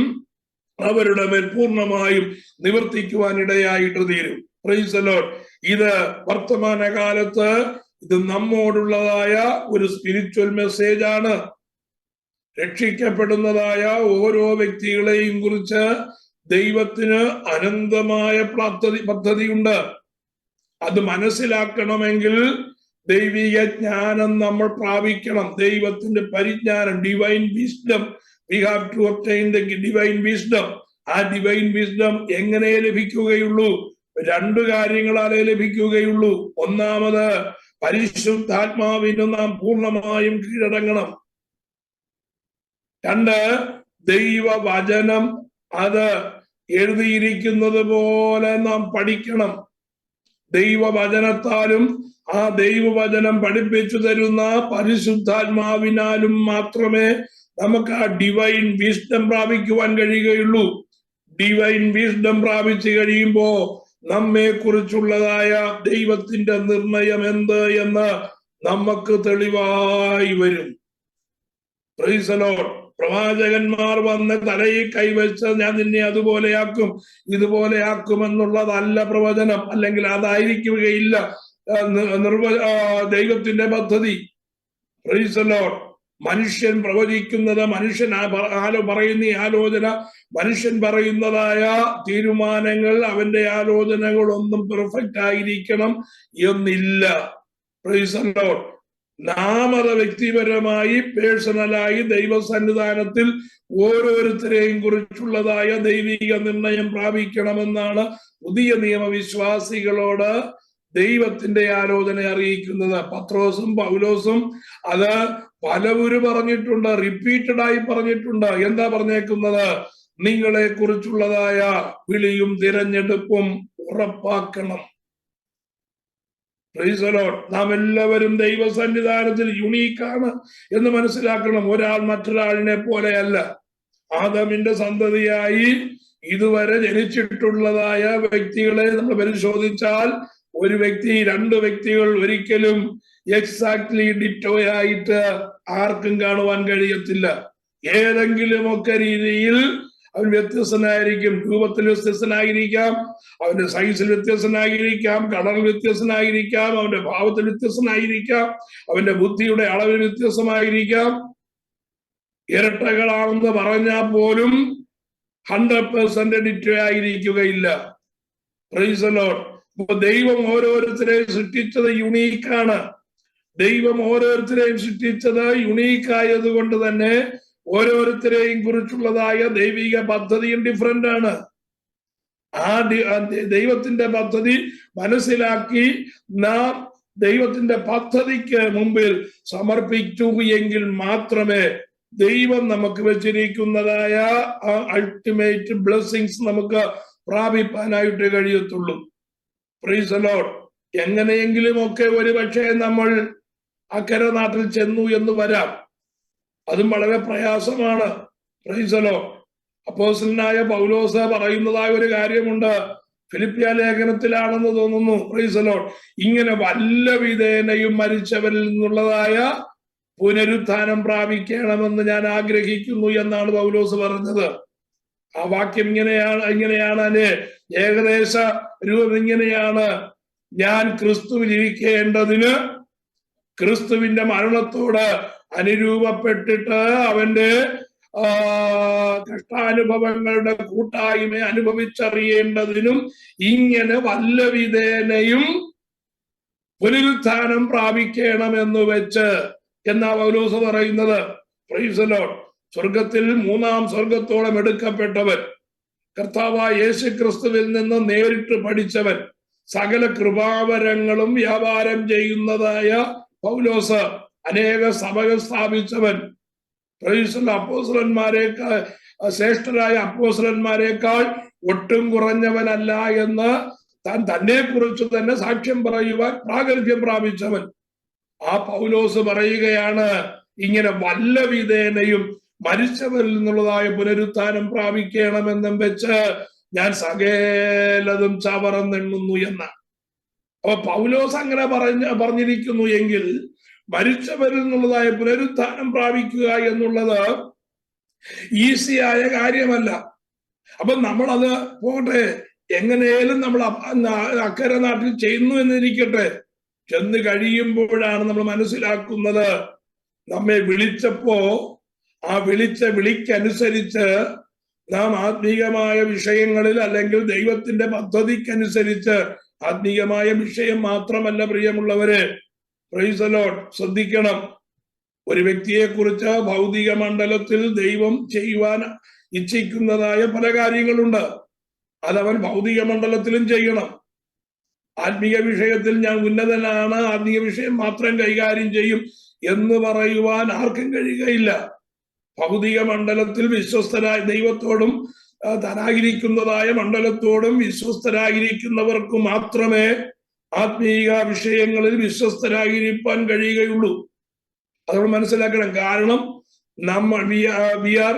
അവരുടെ മേൽ പൂർണ്ണമായും നിവർത്തിക്കുവാനിടയായിട്ട് തീരും. Price the Lord. ഇത് വർത്തമാന കാലത്ത് ഇത് നമ്മോടുള്ളതായ ഒരു സ്പിരിച്വൽ മെസ്സേജ് ആണ്. രക്ഷിക്കപ്പെടുന്നതായ ഓരോ വ്യക്തികളെയും കുറിച്ച് ദൈവത്തിന് അനന്തമായ പദ്ധതിയുണ്ട്. അത് മനസ്സിലാക്കണമെങ്കിൽ ദൈവിക ജ്ഞാനം നമ്മൾ പ്രാപിക്കണം. ദൈവത്തിന്റെ പരിജ്ഞാനം, divine wisdom. We have to obtain the divine wisdom. ആ ഡിവൈൻ വിസ്ഡം എങ്ങനെ ലഭിക്കുകയുള്ളൂ? 2 കാര്യങ്ങളാലേ ലഭിക്കുകയുള്ളൂ. ഒന്നാമത്, പരിശുദ്ധാത്മാവിന് നാം പൂർണ്ണമായും കീഴടങ്ങണം. 2, ദൈവവചനം അത് എഴുതിയിരിക്കുന്നത് പോലെ നാം പഠിക്കണം. ദൈവവചനത്താലും ആ ദൈവവചനം പഠിപ്പിച്ചു തരുന്ന പരിശുദ്ധാത്മാവിനാലും മാത്രമേ നമുക്ക് ആ ഡിവൈൻ വിസ്ഡം പ്രാപിക്കുവാൻ കഴിയുകയുള്ളൂ. ഡിവൈൻ വിസ്ഡം പ്രാപിച്ചു കഴിയുമ്പോ നമ്മെ കുറിച്ചുള്ളതായ ദൈവത്തിന്റെ നിർണയം എന്ത് എന്ന് നമുക്ക് തെളിവായി വരും. Price the Lord. പ്രവാചകന്മാർ വന്ന് തലയിൽ കൈവച്ച് ഞാൻ നിന്നെ അതുപോലെയാക്കും ഇതുപോലെയാക്കും എന്നുള്ളതല്ല പ്രവചനം, അല്ലെങ്കിൽ അതായിരിക്കുകയില്ല ദൈവത്തിന്റെ പദ്ധതി. Price the Lord. മനുഷ്യൻ പ്രവചിക്കുന്നത്, മനുഷ്യൻ പറയുന്ന ആലോചന, മനുഷ്യൻ പറയുന്നതായ തീരുമാനങ്ങൾ, അവന്റെ ആലോചനകളൊന്നും പെർഫെക്റ്റ് ആയിരിക്കണം എന്നില്ല. Price the Lord. നാം അത് വ്യക്തിപരമായി പേഴ്സണലായി ദൈവസന്നിധാനത്തിൽ ഓരോരുത്തരെയും കുറിച്ചുള്ളതായ ദൈവിക നിർണയം പ്രാപിക്കണമെന്നാണ് പുതിയ നിയമവിശ്വാസികളോട് ദൈവത്തിന്റെ ആലോചന അറിയിക്കുന്നത്. പത്രോസും പൗലോസും അത് പലവരും പറഞ്ഞിട്ടുണ്ട്, റിപ്പീറ്റഡ് ആയി പറഞ്ഞിട്ടുണ്ട്. എന്താ പറഞ്ഞേക്കുന്നത്? നിങ്ങളെ കുറിച്ചുള്ളതായ വിളിയും തിരഞ്ഞെടുപ്പും ഉറപ്പാക്കണം. Price the Lord. നാം എല്ലാവരും ദൈവസന്നിധാനത്തിൽ യുണീക്കാണ് എന്ന് മനസ്സിലാക്കണം. ഒരാൾ മറ്റൊരാളിനെ പോലെയല്ല. ആദമിന്റെ സന്തതിയായി ഇതുവരെ ജനിച്ചിട്ടുള്ളതായ വ്യക്തികളെ നമ്മൾ പരിശോധിച്ചാൽ ഒരു വ്യക്തി, രണ്ട് വ്യക്തികൾ ഒരിക്കലും എക്സാക്ട്ലി ഡിറ്റോയായിട്ട് ആർക്കും കാണുവാൻ കഴിയത്തില്ല. ഏതെങ്കിലുമൊക്കെ രീതിയിൽ അവൻ വ്യത്യസ്തനായിരിക്കും. രൂപത്തിൽ വ്യത്യസ്തനായിരിക്കാം, അവന്റെ സൈസിൽ വ്യത്യസ്തനായിരിക്കാം, കളറിൽ വ്യത്യസ്തനായിരിക്കാം, അവന്റെ ഭാവത്തിൽ വ്യത്യസ്തനായിരിക്കാം, അവന്റെ ബുദ്ധിയുടെ അളവിൽ വ്യത്യസ്തമായിരിക്കാം. ഇരട്ടകളാണെന്ന് പറഞ്ഞാൽ പോലും 100% ഡിറ്റോ ആയിരിക്കുകയില്ല. Praise the lord. അപ്പൊ ദൈവം ഓരോരുത്തരെയും സൃഷ്ടിച്ചത് യുണീക്കാണ്. ദൈവം ഓരോരുത്തരെയും സൃഷ്ടിച്ചത് യുണീക്കായത് കൊണ്ട് തന്നെ ഓരോരുത്തരെയും കുറിച്ചുള്ളതായ ദൈവിക പദ്ധതിയും ഡിഫറെന്റ് ആണ്. ആ ദൈവത്തിന്റെ പദ്ധതി മനസ്സിലാക്കി നാം ദൈവത്തിന്റെ പദ്ധതിക്ക് മുമ്പിൽ സമർപ്പിച്ചു എങ്കിൽ മാത്രമേ ദൈവം നമുക്ക് വെച്ചിരിക്കുന്നതായ ആ അൾട്ടിമേറ്റ് ബ്ലെസ്സിങ്സ് നമുക്ക് പ്രാപിപ്പാനായിട്ട് കഴിയത്തുള്ളൂ. Praise the lord. എങ്ങനെയെങ്കിലും ഒക്കെ ഒരു പക്ഷേ നമ്മൾ അക്കരെ നാട്ടിൽ ചെന്നു എന്ന് വരാം. അതും വളരെ പ്രയാസമാണ്. Praise the lord. അപ്പോസ്തലനായ പൗലോസ് പറയുന്നതായ ഒരു കാര്യമുണ്ട്, ഫിലിപ്പിയ ലേഖനത്തിലാണെന്ന് തോന്നുന്നു. Praise the lord. ഇങ്ങനെ വല്ല വിധേനയും മരിച്ചവരിൽ നിന്നുള്ളതായ പുനരുത്ഥാനം പ്രാപിക്കണമെന്ന് ഞാൻ ആഗ്രഹിക്കുന്നു എന്നാണ് പൗലോസ് പറഞ്ഞത്. ആ വാക്യം ഇങ്ങനെയാണ് അല്ലേ? ഏകദേശ രൂപം ഇങ്ങനെയാണ്: ഞാൻ ക്രിസ്തുവിൽ ഇരിക്കേണ്ടതിന് ക്രിസ്തുവിന്റെ മരണത്തോട് അനുരൂപപ്പെട്ടിട്ട് അവന്റെ കഷ്ടാനുഭവങ്ങളുടെ കൂട്ടായ്മ അനുഭവിച്ചറിയേണ്ടതിനും ഇങ്ങനെ വല്ല വിധേനയും പുനരുത്ഥാനം പ്രാപിക്കണമെന്ന് വെച്ച് എന്നാ പൗലോസ് പറയുന്നത്. Price the Lord. സ്വർഗത്തിൽ മൂന്നാം സ്വർഗത്തോളം എടുക്കപ്പെട്ടവൻ, കർത്താവായ യേശു ക്രിസ്തുവിൽ നിന്ന് നേരിട്ട് പഠിച്ചവൻ, സകല കൃപാവരങ്ങളും വ്യാപാരം ചെയ്യുന്നതായ പൗലോസ്, അനേക സഭകൾ സ്ഥാപിച്ചവൻ, അപ്പോസ്തലന്മാരെക്കാൾ ശ്രേഷ്ഠരായ അപ്പോസ്തലന്മാരെക്കാൾ ഒട്ടും കുറഞ്ഞവനല്ല എന്ന് താൻ തന്നെ കുറിച്ച് തന്നെ സാക്ഷ്യം പറയുവാൻ പ്രാഗൽഭ്യം പ്രാപിച്ചവൻ. ആ പൗലോസ് പറയുകയാണ്, ഇങ്ങനെ വല്ല വിധേനയും മരിച്ചവരിൽ നിന്നുള്ളതായ പുനരുത്ഥാനം പ്രാപിക്കണമെന്നും വെച്ച് ഞാൻ സകലതും ചവറന്നെണ്ണുന്നു എന്ന്. അപ്പൊ പൗലോസ് അങ്ങനെ പറഞ്ഞിരിക്കുന്നു എങ്കിൽ മരിച്ചവരിൽ നിന്നുള്ളതായ പുനരുത്ഥാനം പ്രാപിക്കുക എന്നുള്ളത് ഈസിയായ കാര്യമല്ല. അപ്പൊ നമ്മളത് പോട്ടെ, എങ്ങനെയാലും നമ്മൾ അക്കരെ നാട്ടിൽ ചെയ്യുന്നു എന്നിരിക്കട്ടെ. ചെന്ന് കഴിയുമ്പോഴാണ് നമ്മൾ മനസ്സിലാക്കുന്നത്, നമ്മെ വിളിച്ചപ്പോ ആ വിളിക്കനുസരിച്ച് നാം ആത്മീയമായ വിഷയങ്ങളിൽ അല്ലെങ്കിൽ ദൈവത്തിന്റെ പദ്ധതിക്കനുസരിച്ച്, ആത്മീയമായ വിഷയം മാത്രമല്ല പ്രിയമുള്ളവരെ, പ്രൈസ് ദി ലോർഡ്, ശ്രദ്ധിക്കണം. ഒരു വ്യക്തിയെ കുറിച്ച് ഭൗതിക മണ്ഡലത്തിൽ ദൈവം ചെയ്യുവാൻ ഇച്ഛിക്കുന്നതായ പല കാര്യങ്ങളുണ്ട്. അതവൻ ഭൗതിക മണ്ഡലത്തിലും ചെയ്യണം. ആത്മീയ വിഷയത്തിൽ ഞാൻ ഉന്നതനാണ്, ആത്മീയ വിഷയം മാത്രം കൈകാര്യം ചെയ്യും എന്ന് പറയുവാൻ ആർക്കും കഴിയുകയില്ല. ഭൗതിക മണ്ഡലത്തിൽ വിശ്വസ്തരായ ദൈവത്തോടും താനായിരിക്കുന്നതായ മണ്ഡലത്തോടും വിശ്വസ്തരായിരിക്കുന്നവർക്ക് മാത്രമേ ആത്മീയ വിഷയങ്ങളിൽ വിശ്വസ്തരായിരിക്കാൻ കഴിയുകയുള്ളൂ. അതോട് മനസ്സിലാക്കണം. കാരണം നമ്മൾ we are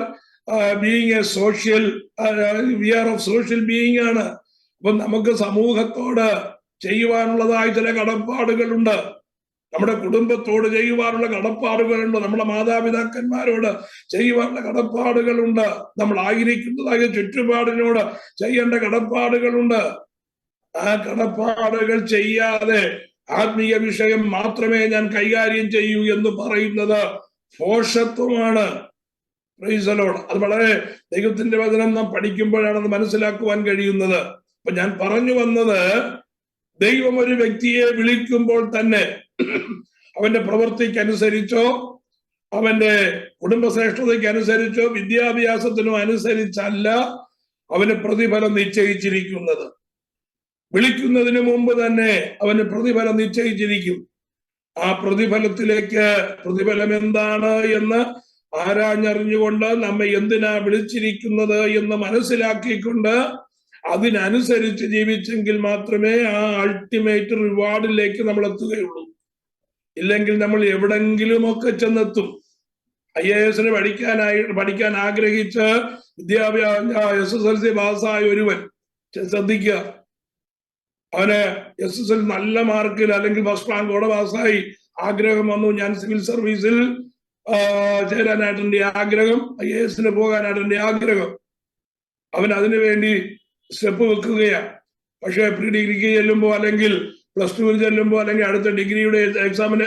being a social we are of social being ആണ്. അപ്പൊ നമുക്ക് സമൂഹത്തോട് ചെയ്യുവാനുള്ളതായ ചില കടപ്പാടുകളുണ്ട്. നമ്മുടെ കുടുംബത്തോട് ചെയ്യുവാനുള്ള കടപ്പാടുകളുണ്ട്. നമ്മുടെ മാതാപിതാക്കന്മാരോട് ചെയ്യുവാനുള്ള കടപ്പാടുകളുണ്ട്. നമ്മൾ ആയിരിക്കുന്നതായ ചുറ്റുപാടിനോട് ചെയ്യേണ്ട കടപ്പാടുകളുണ്ട്. ആ കടപ്പാടുകൾ ചെയ്യാതെ ആത്മീയ വിഷയം മാത്രമേ ഞാൻ കൈകാര്യം ചെയ്യൂ എന്ന് പറയുന്നത് ഭോഷത്വമാണ്. Price the Lord. അത് വളരെ ദൈവത്തിന്റെ വചനം നാം പഠിക്കുമ്പോഴാണ് അത് മനസ്സിലാക്കുവാൻ കഴിയുന്നത്. അപ്പൊ ഞാൻ പറഞ്ഞു വന്നത്, ദൈവം ഒരു വ്യക്തിയെ വിളിക്കുമ്പോൾ തന്നെ അവന്റെ പ്രവൃത്തിക്കനുസരിച്ചോ അവന്റെ കുടുംബശ്രേഷ്ഠതയ്ക്കനുസരിച്ചോ വിദ്യാഭ്യാസത്തിനോ അനുസരിച്ചല്ല അവന് പ്രതിഫലം നിശ്ചയിച്ചിരിക്കുന്നത്. വിളിക്കുന്നതിന് മുമ്പ് തന്നെ അവന് പ്രതിഫലം നിശ്ചയിച്ചിരിക്കും. ആ പ്രതിഫലം എന്താണ് എന്ന് ആരാഞ്ഞറിഞ്ഞുകൊണ്ട് നമ്മെ എന്തിനാ വിളിച്ചിരിക്കുന്നത് എന്ന് മനസ്സിലാക്കിക്കൊണ്ട് അതിനനുസരിച്ച് ജീവിച്ചെങ്കിൽ മാത്രമേ ആ അൾട്ടിമേറ്റ് റിവാർഡിലേക്ക് നമ്മൾ എത്തുകയുള്ളൂ. ഇല്ലെങ്കിൽ നമ്മൾ എവിടെങ്കിലുമൊക്കെ ചെന്നെത്തും. IAS പഠിക്കാൻ ആഗ്രഹിച്ച് SSLC പാസ്സായ ഒരുവൻ ശ്രദ്ധിക്കുക, അവന് SSL നല്ല മാർക്കിൽ അല്ലെങ്കിൽ ഫസ്റ്റ് റാങ്കോടെ പാസ്സായി, ആഗ്രഹം വന്നു, ഞാൻ സിവിൽ സർവീസിൽ ചേരാനായിട്ട് എന്റെ ആഗ്രഹം, IAS പോകാനായിട്ട് എന്റെ ആഗ്രഹം. അവൻ അതിനു വേണ്ടി സ്റ്റെപ്പ് വെക്കുകയാണ്. പക്ഷെ പ്രീ ഡിഗ്രിക്ക് ചെല്ലുമ്പോ അല്ലെങ്കിൽ +2 ചെല്ലുമ്പോ അല്ലെങ്കിൽ അടുത്ത ഡിഗ്രിയുടെ എക്സാമിന്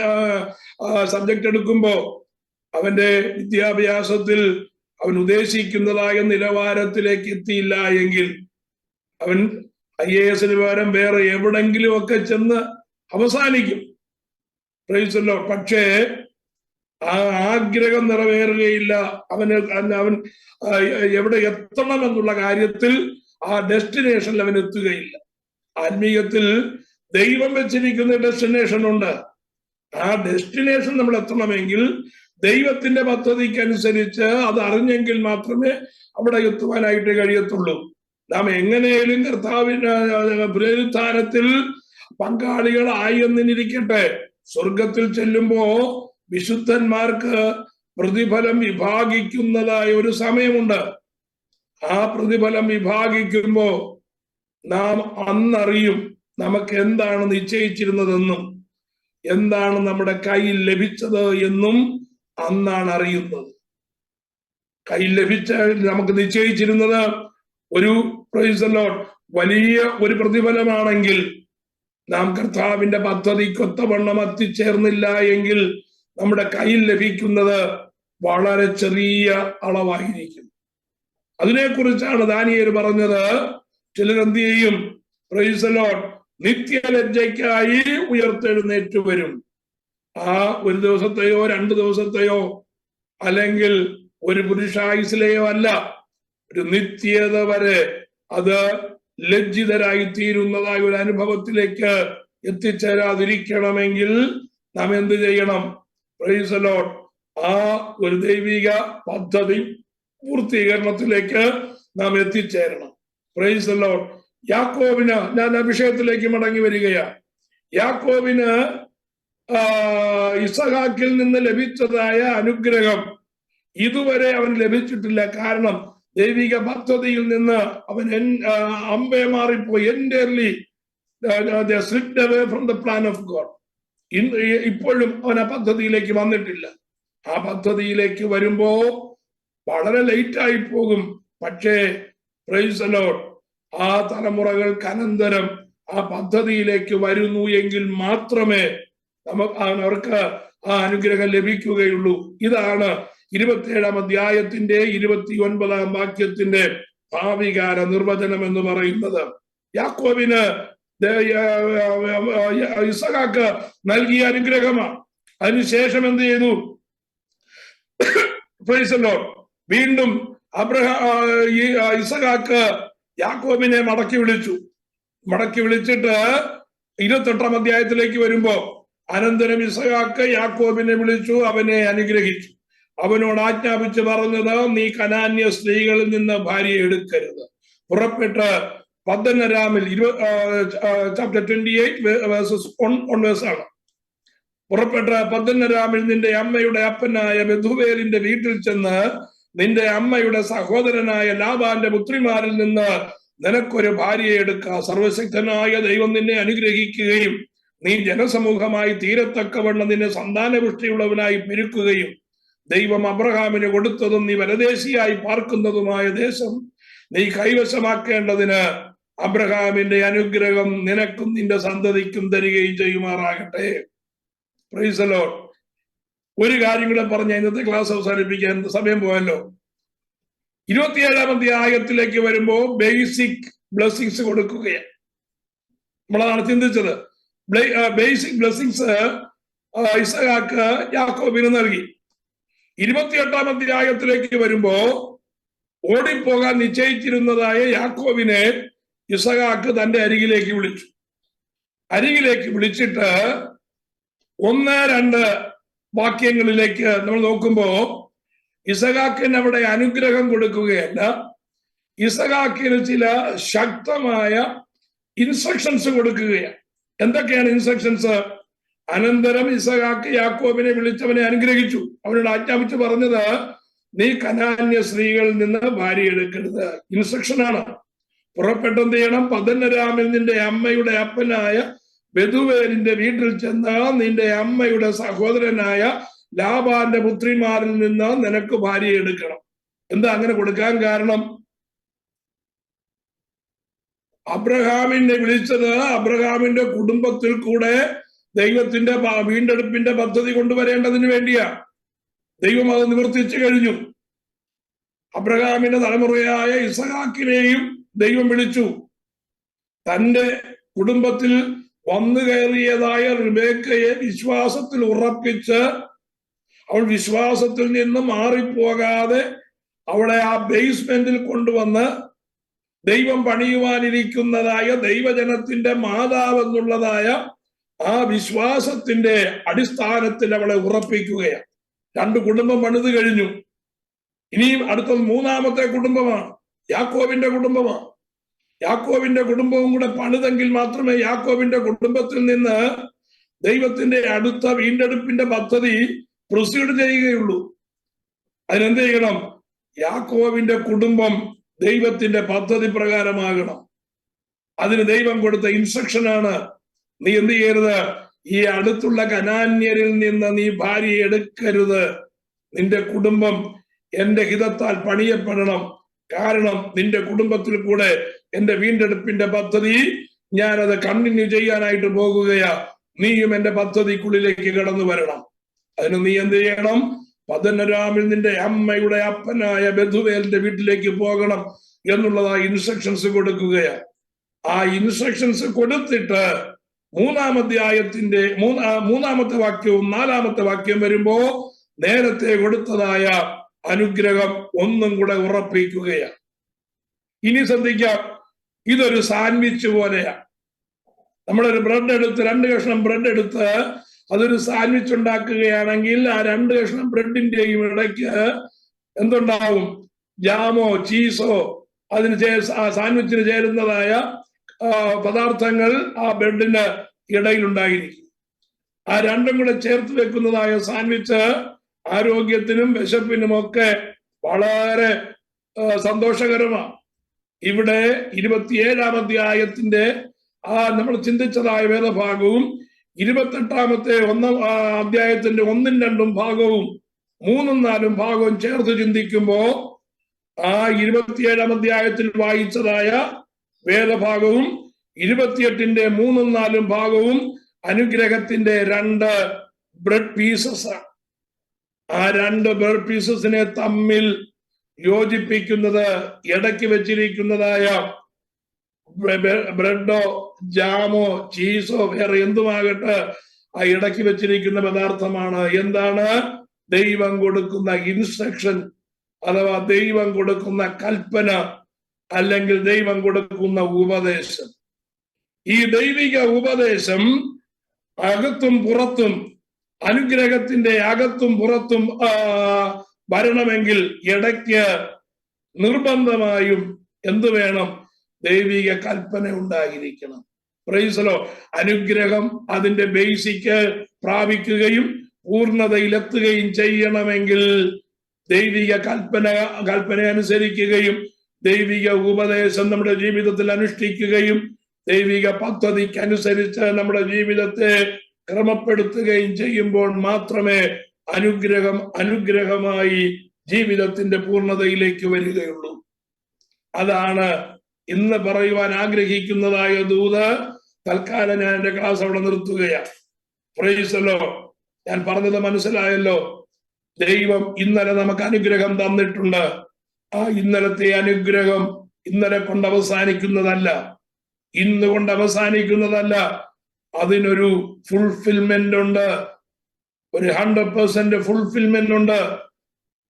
സബ്ജക്ട് എടുക്കുമ്പോ അവന്റെ വിദ്യാഭ്യാസത്തിൽ അവൻ ഉദ്ദേശിക്കുന്നതായ നിലവാരത്തിലേക്ക് എത്തിയില്ല എങ്കിൽ അവൻ IAS പകരം വേറെ എവിടെങ്കിലും ഒക്കെ ചെന്ന് അവസാനിക്കും. Price the Lord. പക്ഷേ ആ ആഗ്രഹം നിറവേറുകയില്ല. അവൻ എവിടെ എത്തണം എന്നുള്ള കാര്യത്തിൽ ആ ഡെസ്റ്റിനേഷനിൽ അവൻ എത്തുകയില്ല. ആത്മീയത്തിൽ ദൈവം വെച്ചിരിക്കുന്ന ഡെസ്റ്റിനേഷൻ ഉണ്ട്. ആ ഡെസ്റ്റിനേഷൻ നമ്മൾ എത്തണമെങ്കിൽ ദൈവത്തിന്റെ പദ്ധതിക്ക് അനുസരിച്ച് അത് അറിഞ്ഞെങ്കിൽ മാത്രമേ അവിടെ എത്തുവാനായിട്ട് കഴിയത്തുള്ളൂ. നാം എങ്ങനെയും കർത്താവിന്റെ പുനരുത്ഥാനത്തിൽ പങ്കാളികളായി എന്നിരിക്കട്ടെ, സ്വർഗത്തിൽ ചെല്ലുമ്പോ വിശുദ്ധന്മാർക്ക് പ്രതിഫലം വിഭാഗിക്കുന്നതായ ഒരു സമയമുണ്ട്. ആ പ്രതിഫലം വിഭാഗിക്കുമ്പോ നാം അന്നറിയും നമുക്ക് എന്താണ് നിശ്ചയിച്ചിരുന്നതെന്നും എന്താണ് നമ്മുടെ കയ്യിൽ ലഭിച്ചത് എന്നും അന്നാണ് അറിയുന്നത്. കയ്യിൽ ലഭിച്ച നമുക്ക് നിശ്ചയിച്ചിരുന്നത് ഒരു പ്രൈസ് ദി ലോർഡ് വലിയ ഒരു പ്രതിഫലമാണെങ്കിൽ നാം കർത്താവിന്റെ പദ്ധതിക്കൊത്തവണ്ണം എത്തിച്ചേർന്നില്ല എങ്കിൽ നമ്മുടെ കയ്യിൽ ലഭിക്കുന്നത് വളരെ ചെറിയ അളവായിരിക്കും. അതിനെക്കുറിച്ചാണ് ദാനിയേൽ പറഞ്ഞത്. ചിലരെന്ത് ചെയ്യും? പ്രൈസ് ദി ലോർഡ് നിത്യലജ്ജയ്ക്കായി ഉയർത്തെഴുന്നേറ്റ് വരും. ആ ഒരു ദിവസത്തെയോ 2 ദിവസത്തെയോ അല്ലെങ്കിൽ ഒരു പുരുഷായുസിലെയോ അല്ല, ഒരു നിത്യത വരെ അത് ലജ്ജിതരായി തീരുന്നതായ ഒരു അനുഭവത്തിലേക്ക് എത്തിച്ചേരാതിരിക്കണമെങ്കിൽ നാം എന്ത് ചെയ്യണം? പ്രൈസ് ദി ലോർഡ് ആ ഒരു ദൈവിക പദ്ധതി പൂർത്തീകരണത്തിലേക്ക് നാം എത്തിച്ചേരണം. Price the Lord. യാക്കോബിന്, ഞാൻ ആ വിഷയത്തിലേക്ക് മടങ്ങി വരികയാണ്. യാക്കോബിന് ഇസഹാക്കിൽ നിന്ന് ലഭിച്ചതായ അനുഗ്രഹം ഇതുവരെ അവൻ ലഭിച്ചിട്ടില്ല. കാരണം ദൈവിക പദ്ധതിയിൽ നിന്ന് അവൻ അമ്പേ മാറിപ്പോയി. Entirely slipped away from the plan of God. ഇപ്പോഴും അവൻ ആ പദ്ധതിയിലേക്ക് വന്നിട്ടില്ല. ആ പദ്ധതിയിലേക്ക് വരുമ്പോ വളരെ ലേറ്റ് ആയി പോകും. പക്ഷേ പ്രൈസ് ദി ലോർഡ് ആ തലമുറകൾക്ക് അനന്തരം ആ പദ്ധതിയിലേക്ക് വരുന്നു എങ്കിൽ മാത്രമേ അവർക്ക് ആ അനുഗ്രഹം ലഭിക്കുകയുള്ളൂ. ഇതാണ് 27-ാം അധ്യായത്തിന്റെ 29-ാം വാക്യത്തിന്റെ ഭാവികാല നിർവചനം എന്ന് പറയുന്നത്. യാക്കോബിന് ഇസഹാക്ക് നൽകിയ അനുഗ്രഹമാണ്. അതിനുശേഷം എന്ത് ചെയ്തു? പ്രൈസ് ദി ലോർഡ് വീണ്ടും ഇസഹാക്ക് യാക്കോബിനെ മടക്കി വിളിച്ചിട്ട് 28-ാം അധ്യായത്തിലേക്ക് വരുമ്പോ അനന്തരം ഇസഹാക്ക് യാക്കോബിനെ വിളിച്ചു, അവനെ അനുഗ്രഹിച്ചു. അവനോട് ആജ്ഞാപിച്ച് പറഞ്ഞത്, നീ കനാന്യ സ്ത്രീകളിൽ നിന്ന് ഭാര്യയെ എടുക്കരുത്, പുറപ്പെട്ട് പദ്ദനരാമിൽ ചാപ്റ്റർ 28 വേഴ്സസ് 1 ആണ്. പുറപ്പെട്ട പദ്ദനരാമിൽ നിന്റെ അമ്മയുടെ അപ്പനായ ബെഥുവേലിന്റെ വീട്ടിൽ ചെന്ന് നിന്റെ അമ്മയുടെ സഹോദരനായ ലാബാന്റെ പുത്രിമാരിൽ നിന്ന് നിനക്കൊരു ഭാര്യയെ എടുക്കുക. സർവശക്തനായ ദൈവം നിന്നെ അനുഗ്രഹിക്കുകയും നീ ജനസമൂഹമായി തീരത്തക്കവണ്ണം നിന്നെ സന്താനപുഷ്ടിയുള്ളവനായി പെരുക്കുകയും ദൈവം അബ്രഹാമിന് കൊടുത്തതും നീ പരദേശിയായി പാർക്കുന്നതുമായ ദേശം നീ കൈവശമാക്കേണ്ടതിന് അബ്രഹാമിന്റെ അനുഗ്രഹം നിനക്കും നിന്റെ സന്തതിക്കും തരികയും ചെയ്യുമാറാകട്ടെ. Price the Lord. ഒരു കാര്യം കൂടെ പറഞ്ഞ ഇന്നത്തെ ക്ലാസ് അവസാനിപ്പിക്കാൻ സമയം പോയല്ലോ. 27-ാം അധ്യായത്തിലേക്ക് വരുമ്പോ ബേസിക് ബ്ലെസ്സിങ്സ് കൊടുക്കുകയാണ്. നമ്മളതാണ് ചിന്തിച്ചത്. ബേസിക് ബ്ലെസ്സിങ്സ് ഇസഹാക്ക് യാക്കോബിന് നൽകി. 28-ാം അധ്യായത്തിലേക്ക് വരുമ്പോ ഓടിപ്പോകാൻ നിശ്ചയിച്ചിരുന്നതായ യാക്കോബിനെ ഇസഹാക്ക് തന്റെ അരികിലേക്ക് വിളിച്ചു. അരികിലേക്ക് വിളിച്ചിട്ട് 1-2 വാക്യങ്ങളിലേക്ക് നമ്മൾ നോക്കുമ്പോ ഇസഹാക്കിന് അവിടെ അനുഗ്രഹം കൊടുക്കുകയല്ല, ഇസഹാക്കിന് ചില ശക്തമായ ഇൻസ്ട്രക്ഷൻസ് കൊടുക്കുകയാണ്. എന്തൊക്കെയാണ് ഇൻസ്ട്രക്ഷൻസ്? അനന്തരം ഇസഹാക്ക് യാക്കോബിനെ വിളിച്ചവനെ അനുഗ്രഹിച്ചു. അവനോട് ആജ്ഞാപിച്ചു പറഞ്ഞത്, നീ കനാന്യ സ്ത്രീകളിൽ നിന്ന് ഭാര്യ എടുക്കരുത്. ഇൻസ്ട്രക്ഷനാണ്. പുറപ്പെട്ടെന്ത് ചെയ്യണം? പദ്ദനരാമിൽ നിന്റെ അമ്മയുടെ അപ്പനായ ബെഥുവേലിന്റെ വീട്ടിൽ ചെന്ന് നിന്റെ അമ്മയുടെ സഹോദരനായ ലാബാന്റെ പുത്രിമാരിൽ നിന്ന് നിനക്ക് ഭാര്യ എടുക്കണം. എന്താ അങ്ങനെ കൊടുക്കാൻ കാരണം? അബ്രഹാമിനെ വിളിച്ചത് അബ്രഹാമിന്റെ കുടുംബത്തിൽ കൂടെ ദൈവത്തിന്റെ വീണ്ടെടുപ്പിന്റെ പദ്ധതി കൊണ്ടുവരേണ്ടതിന് വേണ്ടിയാ. ദൈവം അത് നിവർത്തിച്ചു കഴിഞ്ഞു. അബ്രഹാമിന്റെ തലമുറയായ ഇസഹാക്കിനെയും ദൈവം വിളിച്ചു. തന്റെ കുടുംബത്തിൽ വന്നു കയറിയതായ റിബേക്കയെ വിശ്വാസത്തിൽ ഉറപ്പിച്ച് അവൾ വിശ്വാസത്തിൽ നിന്ന് മാറിപ്പോകാതെ അവളെ ആ ബേസ്മെന്റിൽ കൊണ്ടുവന്ന് ദൈവം പണിയുവാനിരിക്കുന്നതായ ദൈവജനത്തിന്റെ മാതാവെന്നുള്ളതായ ആ വിശ്വാസത്തിന്റെ അടിസ്ഥാനത്തിൽ അവളെ ഉറപ്പിക്കുകയാണ്. 2 കുടുംബം പണിത് കഴിഞ്ഞു. ഇനിയും അടുത്ത 3-ാമത്തെ കുടുംബമാണ്, യാക്കോബിന്റെ കുടുംബമാണ്. യാക്കോബിന്റെ കുടുംബവും കൂടെ പണിതെങ്കിൽ മാത്രമേ യാക്കോബിന്റെ കുടുംബത്തിൽ നിന്ന് ദൈവത്തിന്റെ അടുത്ത വീണ്ടെടുപ്പിന്റെ പദ്ധതി പ്രൊസീഡ് ചെയ്യുകയുള്ളൂ. അതിനെന്ത് ചെയ്യണം? യാക്കോബിന്റെ കുടുംബം ദൈവത്തിന്റെ പദ്ധതി പ്രകാരമാകണം. അതിന് ദൈവം കൊടുത്ത ഇൻസ്ട്രക്ഷനാണ്, നീ എന്ത് ചെയ്യരുത്? ഈ അടുത്തുള്ള കനാന്യരിൽ നിന്ന് നീ ഭാര്യ എടുക്കരുത്. നിന്റെ കുടുംബം എന്റെ ഹിതത്താൽ പണിയപ്പെടണം. കാരണം നിന്റെ കുടുംബത്തിൽ കൂടെ എന്റെ വീണ്ടെടുപ്പിന്റെ പദ്ധതി ഞാനത് കണ്ടിന്യൂ ചെയ്യാനായിട്ട് പോകുകയാ. നീയും എന്റെ പദ്ധതിക്കുള്ളിലേക്ക് കടന്നു വരണം. അതിന് നീ എന്ത് ചെയ്യണം? പദ്ദനരാമിൽ നിന്റെ അമ്മയുടെ അപ്പനായ ബെഥുവേലിന്റെ വീട്ടിലേക്ക് പോകണം എന്നുള്ളതായ ഇൻസ്ട്രക്ഷൻസ് കൊടുക്കുകയാണ്. ആ ഇൻസ്ട്രക്ഷൻസ് കൊടുത്തിട്ട് 3-ാം അധ്യായത്തിന്റെ 3-ാമത്തെ വാക്യവും 4-ാമത്തെ വാക്യം വരുമ്പോ നേരത്തെ കൊടുത്തതായ അനുഗ്രഹം ഒന്നും കൂടെ ഉറപ്പിക്കുകയാണ്. ഇനി ശ്രദ്ധിക്കാം, ഇതൊരു സാൻഡ്വിച്ച് പോലെയാണ്. നമ്മളൊരു ബ്രെഡ് എടുത്ത് 2 കഷ്ണം ബ്രെഡ് എടുത്ത് അതൊരു സാൻഡ്വിച്ച് ഉണ്ടാക്കുകയാണെങ്കിൽ ആ 2 കഷ്ണം ബ്രെഡിന്റെയും ഇടയ്ക്ക് എന്തുണ്ടാവും? ജാമോ ചീസോ അതിന് സാൻഡ്വിച്ചിന് ചേരുന്നതായ പദാർത്ഥങ്ങൾ ആ ബ്രെഡിന് ഇടയിലുണ്ടായിരിക്കും. ആ 2ഉം കൂടെ ചേർത്ത് വെക്കുന്നതായ സാൻഡ്വിച്ച് ആരോഗ്യത്തിനും വിശപ്പിനുമൊക്കെ വളരെ സന്തോഷകരമാണ്. ഇവിടെ 27-ാം അധ്യായത്തിന്റെ നമ്മൾ ചിന്തിച്ചതായ വേദഭാഗവും 28-ാമത്തെ അധ്യായത്തിന്റെ 1ഉം 2ഉം ഭാഗവും 3ഉം 4ഉം ഭാഗവും ചേർത്ത് ചിന്തിക്കുമ്പോ ആ 27-ാം അധ്യായത്തിൽ വായിച്ചതായ വേദഭാഗവും 28-ന്റെ 3ഉം 4ഉം ഭാഗവും അനുഗ്രഹത്തിന്റെ 2 ബ്രെഡ് പീസസ് ആണ്. ആ 2 ബ്രെഡ് പീസസിനെ തമ്മിൽ യോജിപ്പിക്കുന്നത് ഇടയ്ക്ക് വെച്ചിരിക്കുന്നതായ ബ്രെഡോ ജാമോ ചീസോ വേറെ എന്തുമാകട്ടെ ആ ഇടയ്ക്ക് വെച്ചിരിക്കുന്ന പദാർത്ഥമാണ്. എന്താണ്? ദൈവം കൊടുക്കുന്ന ഇൻസ്ട്രക്ഷൻ അഥവാ ദൈവം കൊടുക്കുന്ന കൽപ്പന അല്ലെങ്കിൽ ദൈവം കൊടുക്കുന്ന ഉപദേശം. ഈ ദൈവിക ഉപദേശം അകത്തും പുറത്തും അനുഗ്രഹത്തിന്റെ അകത്തും പുറത്തും വരണമെങ്കിൽ ഇടയ്ക്ക് നിർബന്ധമായും എന്തു വേണം? ദൈവിക കൽപ്പന ഉണ്ടായിരിക്കണം. പ്രൈസലോ, അനുഗ്രഹം അതിന്റെ ബേസിക്ക് പ്രാപിക്കുകയും പൂർണ്ണതയിലെത്തുകയും ചെയ്യണമെങ്കിൽ ദൈവിക കൽപ്പന അനുസരിക്കുകയും ദൈവിക ഉപദേശം നമ്മുടെ ജീവിതത്തിൽ അനുഷ്ഠിക്കുകയും ദൈവിക പദ്ധതിക്കനുസരിച്ച് നമ്മുടെ ജീവിതത്തെ ക്രമപ്പെടുത്തുകയും ചെയ്യുമ്പോൾ മാത്രമേ അനുഗ്രഹമായി ജീവിതത്തിന്റെ പൂർണ്ണതയിലേക്ക് വരികയുള്ളൂ. അതാണ് ഇന്ന് പറയുവാൻ ആഗ്രഹിക്കുന്നതായ ദൂത്. തൽക്കാലം ഞാൻ എന്റെ ക്ലാസ് അവിടെ നിർത്തുകയാണ്. പ്രൈസലോ, ഞാൻ പറഞ്ഞത് മനസ്സിലായല്ലോ. ദൈവം ഇന്നലെ നമുക്ക് അനുഗ്രഹം തന്നിട്ടുണ്ട്. ആ ഇന്നലത്തെ അനുഗ്രഹം ഇന്നലെ കൊണ്ട് അവസാനിക്കുന്നതല്ല, ഇന്ന് കൊണ്ട് അവസാനിക്കുന്നതല്ല. അതിനൊരു ഫുൾഫിൽമെന്റ് ഉണ്ട്, ഒരു 100% ഫുൾഫിൽമെന്റ് ഉണ്ട്.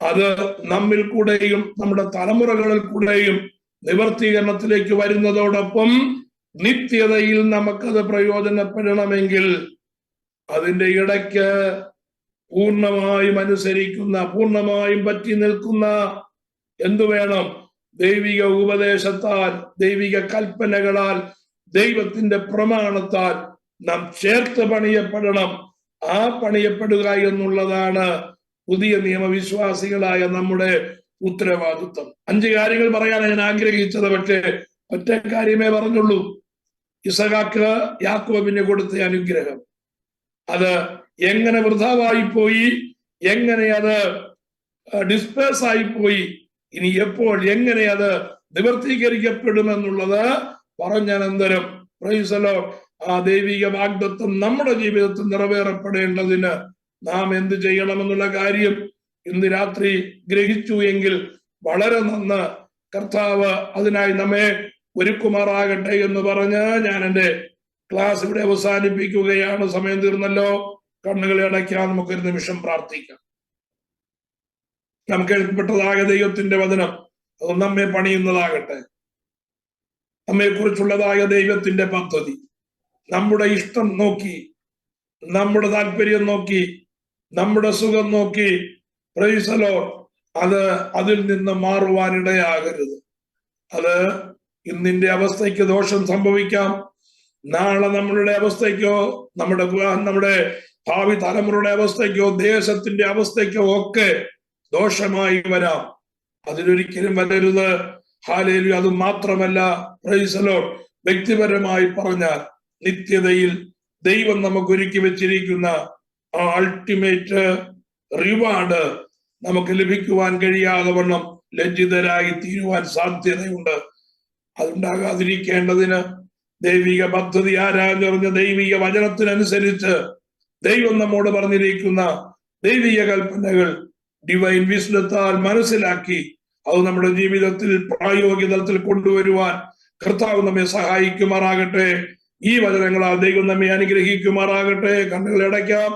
അത് നമ്മിൽ കൂടെയും നമ്മുടെ തലമുറകളിൽ കൂടെയും നിവർത്തീകരണത്തിലേക്ക് വരുന്നതോടൊപ്പം നിത്യതയിൽ നമുക്കത് പ്രയോജനപ്പെടണമെങ്കിൽ അതിന്റെ ഇടയ്ക്ക് പൂർണ്ണമായും അനുസരിക്കുന്ന, പൂർണ്ണമായും പറ്റി നിൽക്കുന്ന എന്തു വേണം? ദൈവിക ഉപദേശത്താൽ, ദൈവിക കൽപ്പനകളാൽ, ദൈവത്തിന്റെ പ്രമാണത്താൽ നാം ചേർത്ത് പണിയപ്പെടണം. ആ പണിയപ്പെടുക എന്നുള്ളതാണ് പുതിയ നിയമവിശ്വാസികളായ നമ്മുടെ ഉത്തരവാദിത്വം. 5 കാര്യങ്ങൾ പറയാനാണ് ഞാൻ ആഗ്രഹിച്ചത്, പക്ഷേ ഒറ്റ കാര്യമേ പറഞ്ഞുള്ളൂ. ഇസഹാക്ക് യാക്കോബിന് കൊടുത്ത അനുഗ്രഹം അത് എങ്ങനെ വൃഥാവായി പോയി, എങ്ങനെ അത് ഡിസ്പേഴ്സ് ആയി പോയി, ഇനി എപ്പോൾ എങ്ങനെ അത് നിവർത്തീകരിക്കപ്പെടുമെന്നുള്ളത് പറഞ്ഞനന്തരം പ്രൈസലോ ആ ദൈവിക വാഗ്ദത്വം നമ്മുടെ ജീവിതത്തിൽ നിറവേറപ്പെടേണ്ടതിന് നാം എന്ത് ചെയ്യണമെന്നുള്ള കാര്യം ഇന്ന് രാത്രി ഗ്രഹിച്ചു എങ്കിൽ വളരെ നന്ന്. കർത്താവ് അതിനായി നമ്മെ ഒരുക്കുമാറാകട്ടെ എന്ന് പറഞ്ഞ് ഞാൻ എൻ്റെ ക്ലാസ് ഇവിടെ അവസാനിപ്പിക്കുകയാണ്. സമയം തീർന്നല്ലോ. കണ്ണുകളെ അടയ്ക്കാൻ നമുക്കൊരു നിമിഷം പ്രാർത്ഥിക്കാം. നമുക്ക് എഴുതപ്പെട്ടതായ ദൈവത്തിന്റെ വചനം അത് നമ്മെ പണിയുന്നതാകട്ടെ. നമ്മെ കുറിച്ചുള്ളതായ ദൈവത്തിന്റെ പദ്ധതി നമ്മുടെ ഇഷ്ടം നോക്കി, നമ്മുടെ താല്പര്യം നോക്കി, നമ്മുടെ സുഖം നോക്കി പ്രൈസലോ അത് അതിൽ നിന്ന് മാറുവാനിടയാകരുത്. അത് ഇന്നിന്റെ അവസ്ഥയ്ക്ക് ദോഷം സംഭവിക്കാം. നാളെ നമ്മളുടെ അവസ്ഥയ്ക്കോ, നമ്മുടെ ഭാവി തലമുറയുടെ അവസ്ഥയ്ക്കോ, ദേശത്തിന്റെ അവസ്ഥയ്ക്കോ ഒക്കെ ദോഷമായി വരാം. അതിലൊരിക്കലും വരരുത്. ഹല്ലേലൂയ. അത് മാത്രമല്ല പ്രൈസലോ വ്യക്തിപരമായി പറഞ്ഞാൽ നിത്യതയിൽ ദൈവം നമുക്ക് ഒരുക്കി വെച്ചിരിക്കുന്ന ആ അൾട്ടിമേറ്റ് റിവാർഡ് നമുക്ക് ലഭിക്കുവാൻ കഴിയാതെ വണ്ണം ലജ്ജിതരായി തീരുവാൻ സാധ്യതയുണ്ട്. അതുണ്ടാകാതിരിക്കേണ്ടതിന് ദൈവിക പദ്ധതി ആരാഞ്ഞറിഞ്ഞ ദൈവിക വചനത്തിനനുസരിച്ച് ദൈവം നമ്മോട് പറഞ്ഞിരിക്കുന്ന ദൈവിക കൽപ്പനകൾ ഡിവൈൻ വിസ്ഡത്താൽ മനസ്സിലാക്കി അത് നമ്മുടെ ജീവിതത്തിൽ പ്രായോഗിക തലത്തിൽ കൊണ്ടുവരുവാൻ കർത്താവ് നമ്മെ സഹായിക്കുമാറാകട്ടെ. ഈ വചനങ്ങളാൽ ദൈവം നമ്മെ അനുഗ്രഹിക്കുമാറാകട്ടെ. കണ്ണുകൾ അടയ്ക്കാം.